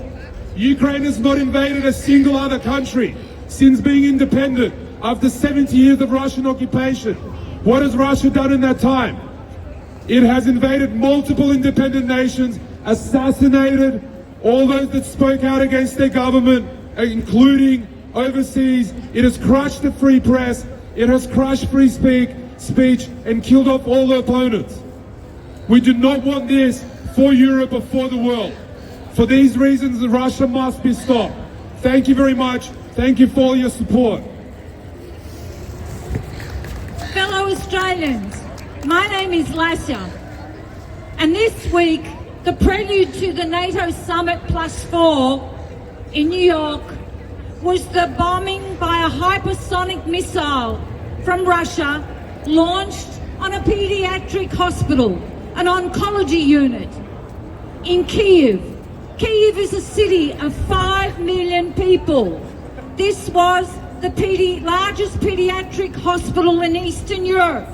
C: Ukraine has not invaded a single other country since being independent after 70 years of Russian occupation. What has Russia done in that time? It has invaded multiple independent nations, assassinated all those that spoke out against their government, including overseas. It has crushed the free press. It has crushed free speech and killed off all the opponents. We do not want this for Europe or for the world. For these reasons, Russia must be stopped. Thank you very much. Thank you for all your support.
I: Fellow Australians, my name is Lassia, and this week, the prelude to the NATO Summit +4 in New York was the bombing by a hypersonic missile from Russia launched on a pediatric hospital, an oncology unit in Kyiv. Kyiv is a city of 5 million people. This was the largest pediatric hospital in Eastern Europe.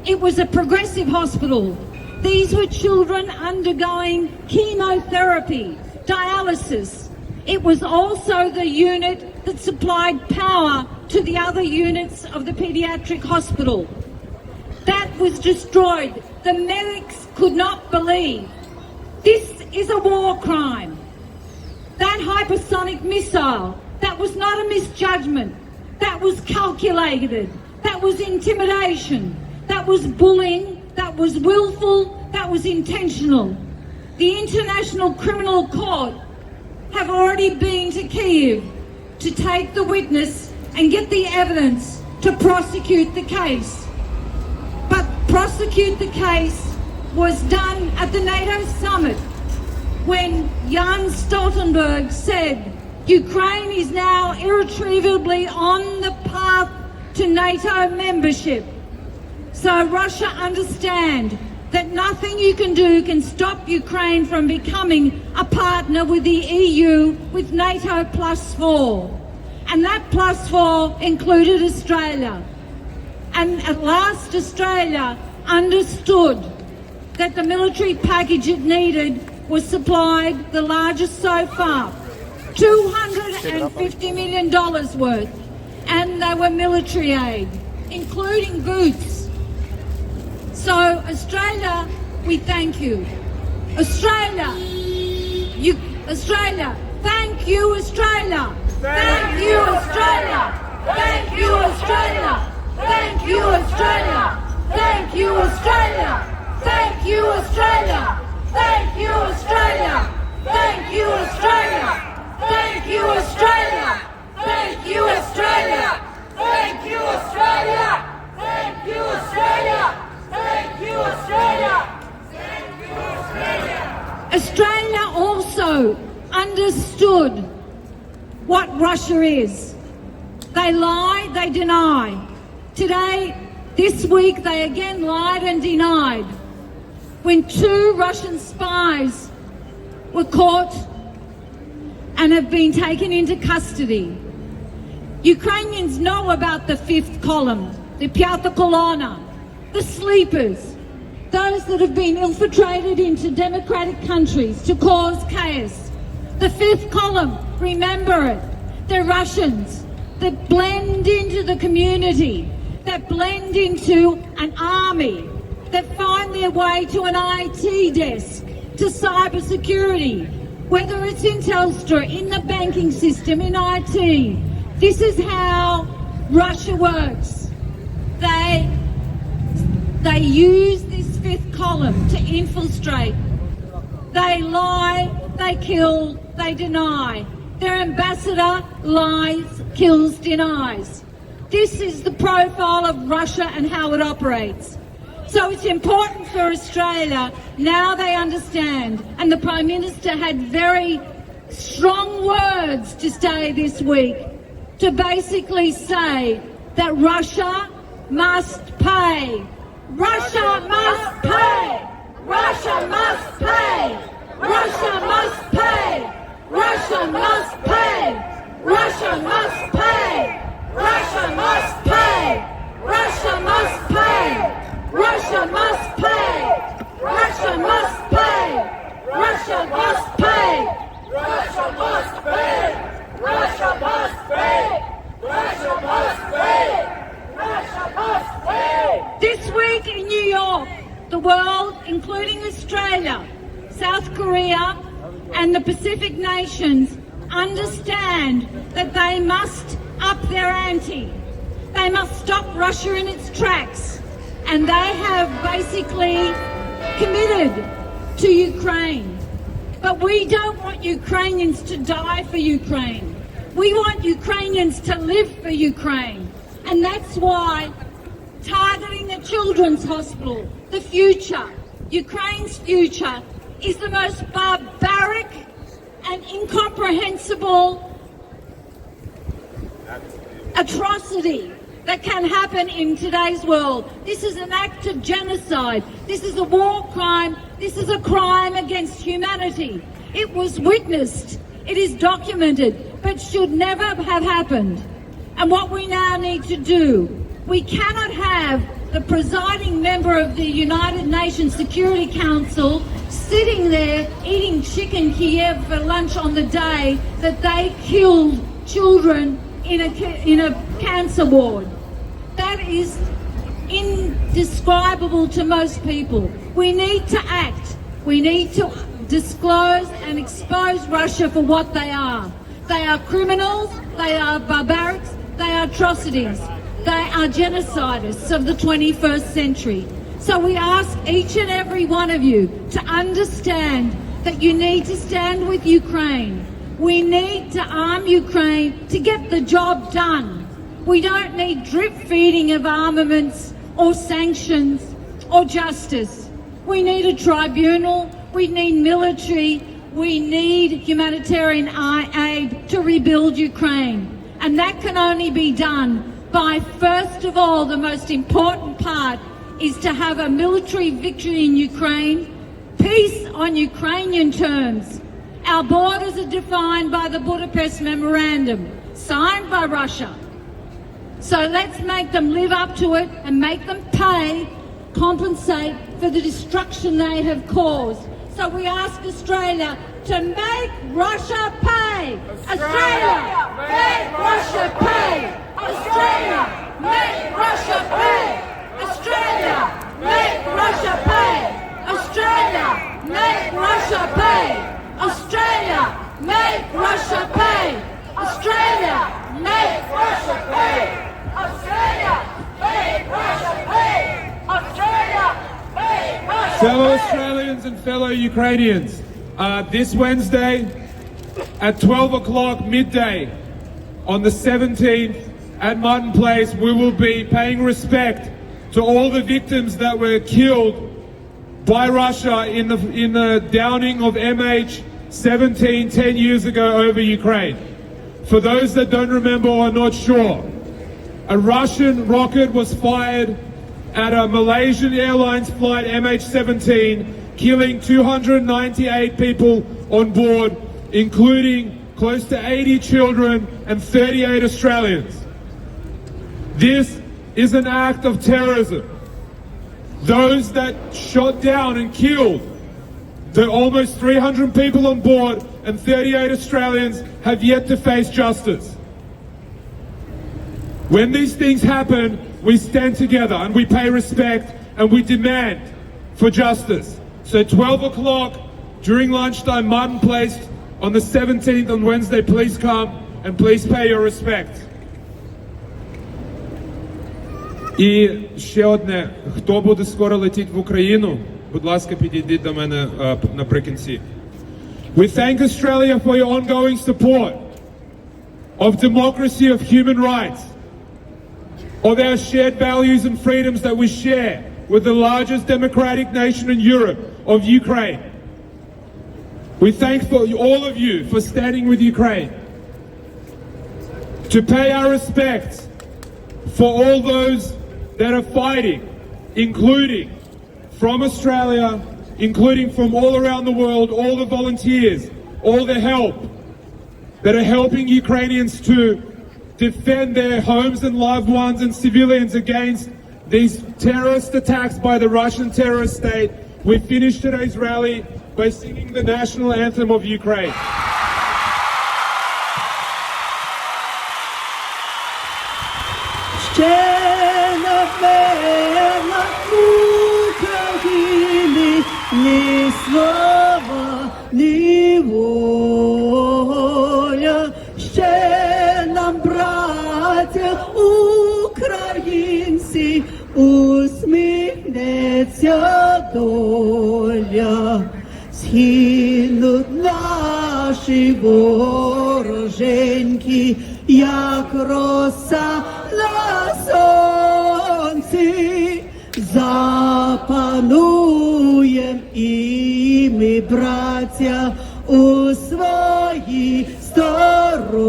I: It was a progressive hospital. These were children undergoing chemotherapy, dialysis. It was also the unit that supplied power to the other units of the pediatric hospital. That was destroyed. The medics could not believe. This is a war crime. That hypersonic missile, that was not a misjudgment. That was calculated. That was intimidation. That was bullying. That was willful. That was intentional. The International Criminal Court have already been to Kyiv to take the witness and get the evidence to prosecute the case. But prosecute the case was done at the NATO summit when Jens Stoltenberg said Ukraine is now irretrievably on the path to NATO membership. So Russia understand that nothing you can do can stop Ukraine from becoming a partner with the EU with NATO +4. And that +4 included Australia. And at last Australia understood that the military package it needed was supplied, the largest so far, $250 million worth. And they were military aid, including boots. So Australia, we thank you. Australia, Australia, thank you Australia. Thank you Australia. Thank you Australia. Thank you Australia. Thank you Australia. Thank you Australia. Thank you Australia. Thank you Australia. Thank you Australia. Thank you Australia. Thank you Australia. Thank you Australia. Thank you Australia. Thank you Australia. Australia also understood what Russia is. They lie, they deny. Today, this week, they again lied and denied when 2 Russian spies were caught and have been taken into custody. Ukrainians know about the 5th column, the Piata Colonna, the sleepers, those that have been infiltrated into democratic countries to cause chaos. The 5th column, remember it, they're Russians. that blend into the community, that blend into an army, that find their way to an IT desk, to cyber security, whether it's in Telstra, in the banking system, in IT. This is how Russia works. They use this fifth column to infiltrate. They lie, they kill, they deny. Their ambassador lies, kills, denies. This is the profile of Russia and how it operates. So it's important for Australia, now they understand, and the Prime Minister had very strong words to say this week, to basically say that Russia must pay. Russia must pay! Russia must pay! Russia must pay! Russia must pay! Russia must pay! Russia must pay! Russia must pay! Russia must pay! Russia must pay! Russia must pay! Russia must pay! Russia must pay! Russia must pay! Russia must pay! This week in New York, the world, including Australia, South Korea, and the Pacific nations, understand that they must up their ante. They must stop Russia in its tracks. And they have basically committed to Ukraine. But we don't want Ukrainians to die for Ukraine. We want Ukrainians to live for Ukraine. And that's why targeting the children's hospital, the future, Ukraine's future, is the most barbaric and incomprehensible atrocity that can happen in today's world. This is an act of genocide. This is a war crime. This is a crime against humanity. It was witnessed. It is documented, but should never have happened. And what we now need to do, we cannot have the presiding member of the United Nations Security Council sitting there eating chicken Kiev for lunch on the day that they killed children in a cancer ward. That is indescribable to most people. We need to act. We need to disclose and expose Russia for what they are. They are criminals, they are barbarics, they are atrocities, they are genocidists of the 21st century. So we ask each and every one of you to understand that you need to stand with Ukraine. We need to arm Ukraine to get the job done. We don't need drip feeding of armaments or sanctions or justice. We need a tribunal, we need military, we need humanitarian aid to rebuild Ukraine. And that can only be done by, first of all, the most important part is to have a military victory in Ukraine, peace on Ukrainian terms. Our borders are defined by the Budapest Memorandum, signed by Russia. So let's make them live up to it and make them pay, compensate for the destruction they have caused. So we ask Australia to make Russia pay. Australia, make Russia pay. Australia, make Russia pay. Australia, make Russia pay. Australia, make Russia pay. Australia, make Russia pay. Australia, make Russia pay. Australia, make Russia pay. Australia, make Russia
C: Fellow
I: pay.
C: Australians and fellow Ukrainians, this Wednesday at 12 o'clock midday on the 17th at Martin Place, we will be paying respect to all the victims that were killed by Russia in the downing of MH17 10 years ago over Ukraine. For those that don't remember or are not sure, a Russian rocket was fired at a Malaysian Airlines flight MH17, killing 298 people on board, including close to 80 children and 38 Australians. This is an act of terrorism. Those that shot down and killed the almost 300 people on board and 38 Australians have yet to face justice. When these things happen, we stand together and we pay respect and we demand for justice. So 12 o'clock during lunchtime, Martin Place on the 17th on Wednesday, please come and please pay your respect. І ще одне, хто буде скоро летіти в Україну, будь ласка, підійдіть до мене наприкінці. We thank Australia for your ongoing support of democracy, of human rights, of our shared values and freedoms that we share with the largest democratic nation in Europe, of Ukraine. We thank for all of you for standing with Ukraine. To pay our respects for all those that are fighting, including from Australia, including from all around the world, all the volunteers, all the help that are helping Ukrainians to defend their homes and loved ones and civilians against these terrorist attacks by the Russian terrorist state. We finished today's rally by singing the national anthem of Ukraine.
E: Ще не вмерла України ні слава, ні воля. Ще нам, браття українці, усміхнеться доля. Згинуть наші вороженьки, як роса на сонці. Запануєм і ми, браття, у своїй сторонці.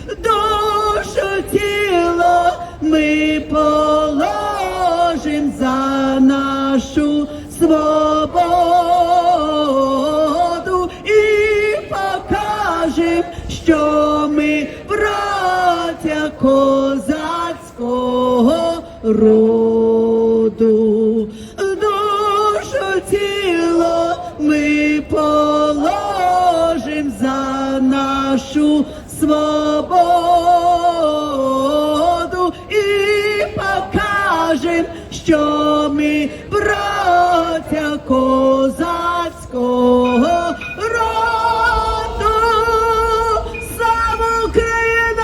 E: Душу, тіло ми положим за нашу свободу і покажем, що ми браття козацького роду. Душу, тіло ми положим за нашу свободу і покажем, що ми браття козацького роду. Слава Україні!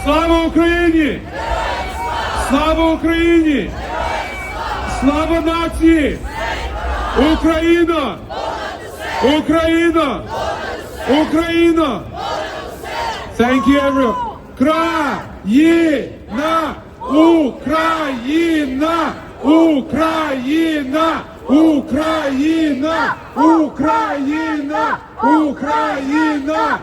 C: Слава Україні! Слава Україні! Слава нації! Україна! Україна! Україна! Thank you everyone! Країна! Україна! Україна! Україна! Україна! Україна!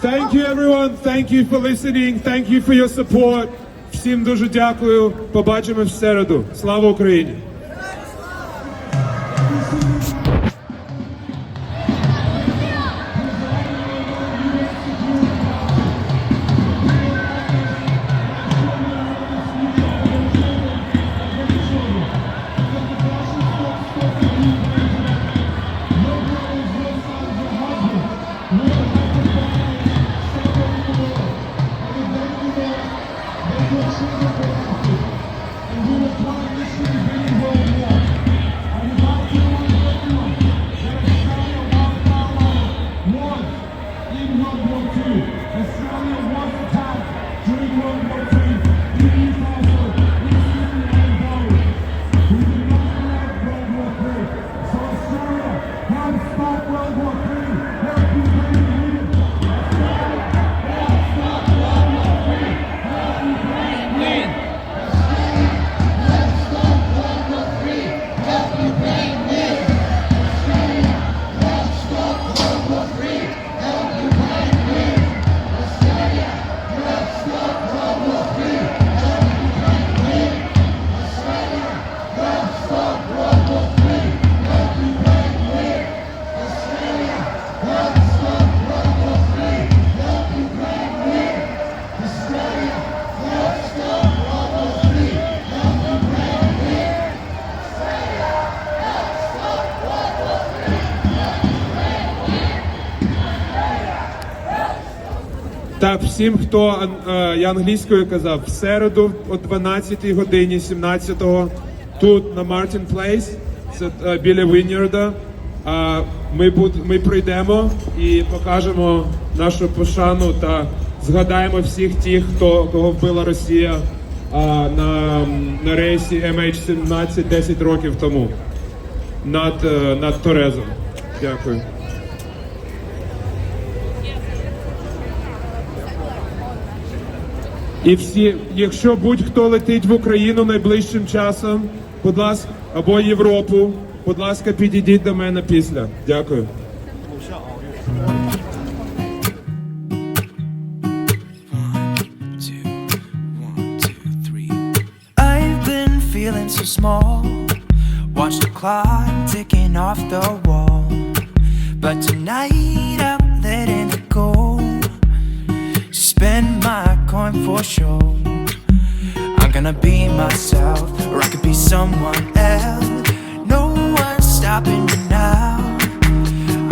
C: Thank you everyone. Thank you for listening. Thank you for your support. Всім дуже дякую. Побачимо в середу. Слава Україні!
J: And we will apply this to the
C: Так, всім, хто, я англійською казав, в середу о 12 годині 17-го тут на Мартін Плейс, це біля Віньярда, ми прийдемо і покажемо нашу пошану та згадаємо всіх тих, кого вбила Росія на рейсі MH17 10 років тому над Торезом. Дякую. І всі, якщо будь-хто летить в Україну найближчим часом, будь ласка, або Європу, будь ласка, підійдіть до мене після. Дякую.
A: I've been feeling so small. Watch the clock ticking off the wall. But tonight I'm letting it go. Spend my coin for sure. I'm gonna be myself, or I could be someone else. No one's stopping me now.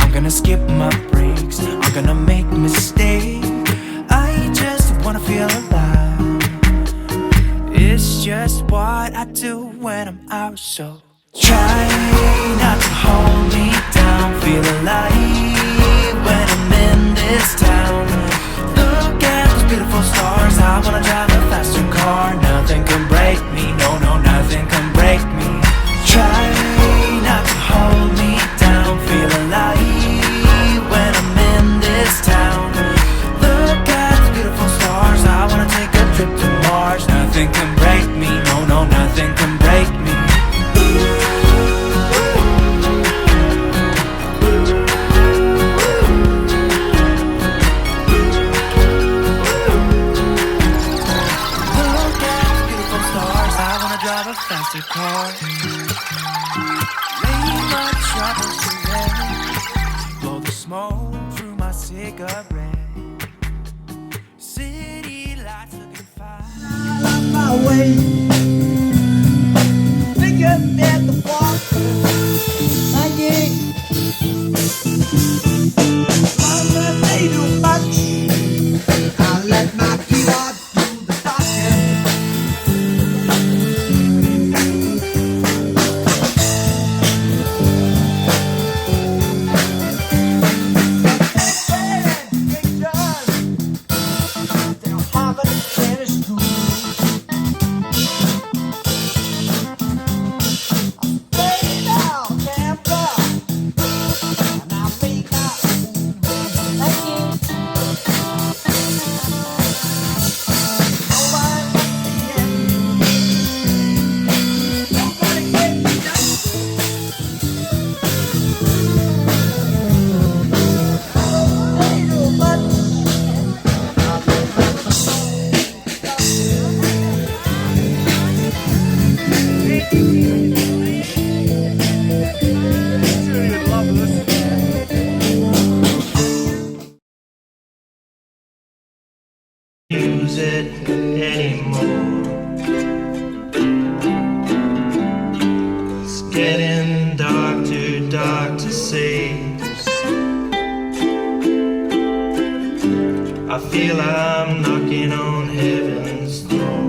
A: I'm gonna skip my breaks, I'm gonna make mistakes. I just wanna feel alive. It's just what I do when I'm out, so try not to hold me down. Feel alive when I'm in this town. Look at those beautiful stars. I wanna drive a faster car. Nothing can break me, no, no, nothing can break me. Try not to hold me down. Feel alive when I'm in this town. Look at those beautiful stars. I wanna take a trip to Mars. Nothing can break me, no, no, nothing can break me. Drive a faster car. Lay my troubles to rest. Blow the smoke through my cigarette. City lights looking fine.
E: On my way, thinking at the park. Mama, they do much. I let my keyboard do the talking.
J: Use it anymore. It's getting dark, too dark to see. I feel I'm knocking on heaven's door.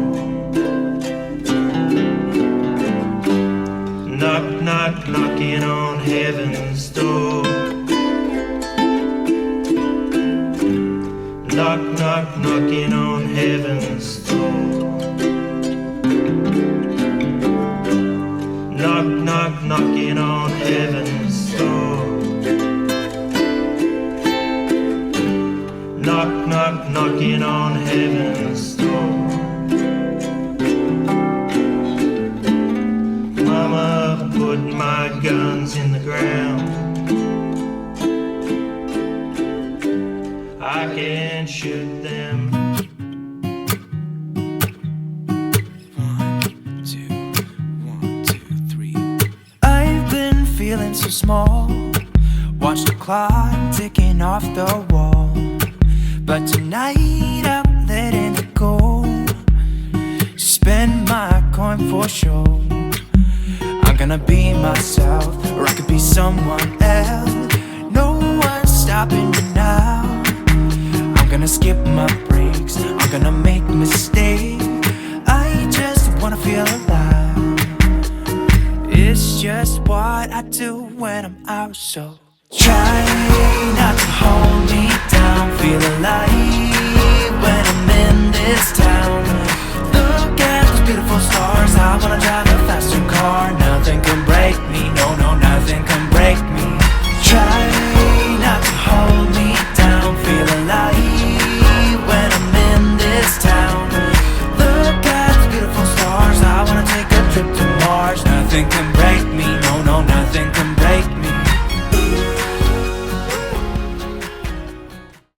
J: Knock, knock, knocking on heaven's door. Knock, knock, knocking on heaven's door. Knock, knock, knocking on heaven's door. Knock, knock, knocking on heaven's door. Mama put my guns in the ground. I can shoot them.
A: 1, 2, 1, 2, 3. I've been feeling so small. Watch the clock ticking off the wall. But tonight I'm letting it go. Spend my coin for sure. I'm gonna be myself, or I could be someone else. No one's stopping me now. I'm gonna skip skip my breaks, I'm gonna make mistakes. I just wanna feel alive. It's just what I do when I'm out, so try not to hold me down. Feel alive when I'm in this town. Look at those beautiful stars. I wanna drive a faster car. Nothing can break me, no, no, nothing can break me. Try not to hold me down. Feel alive when I'm in this town. Look at those beautiful stars. I wanna take a trip to Mars. Nothing can break me, no, no, nothing can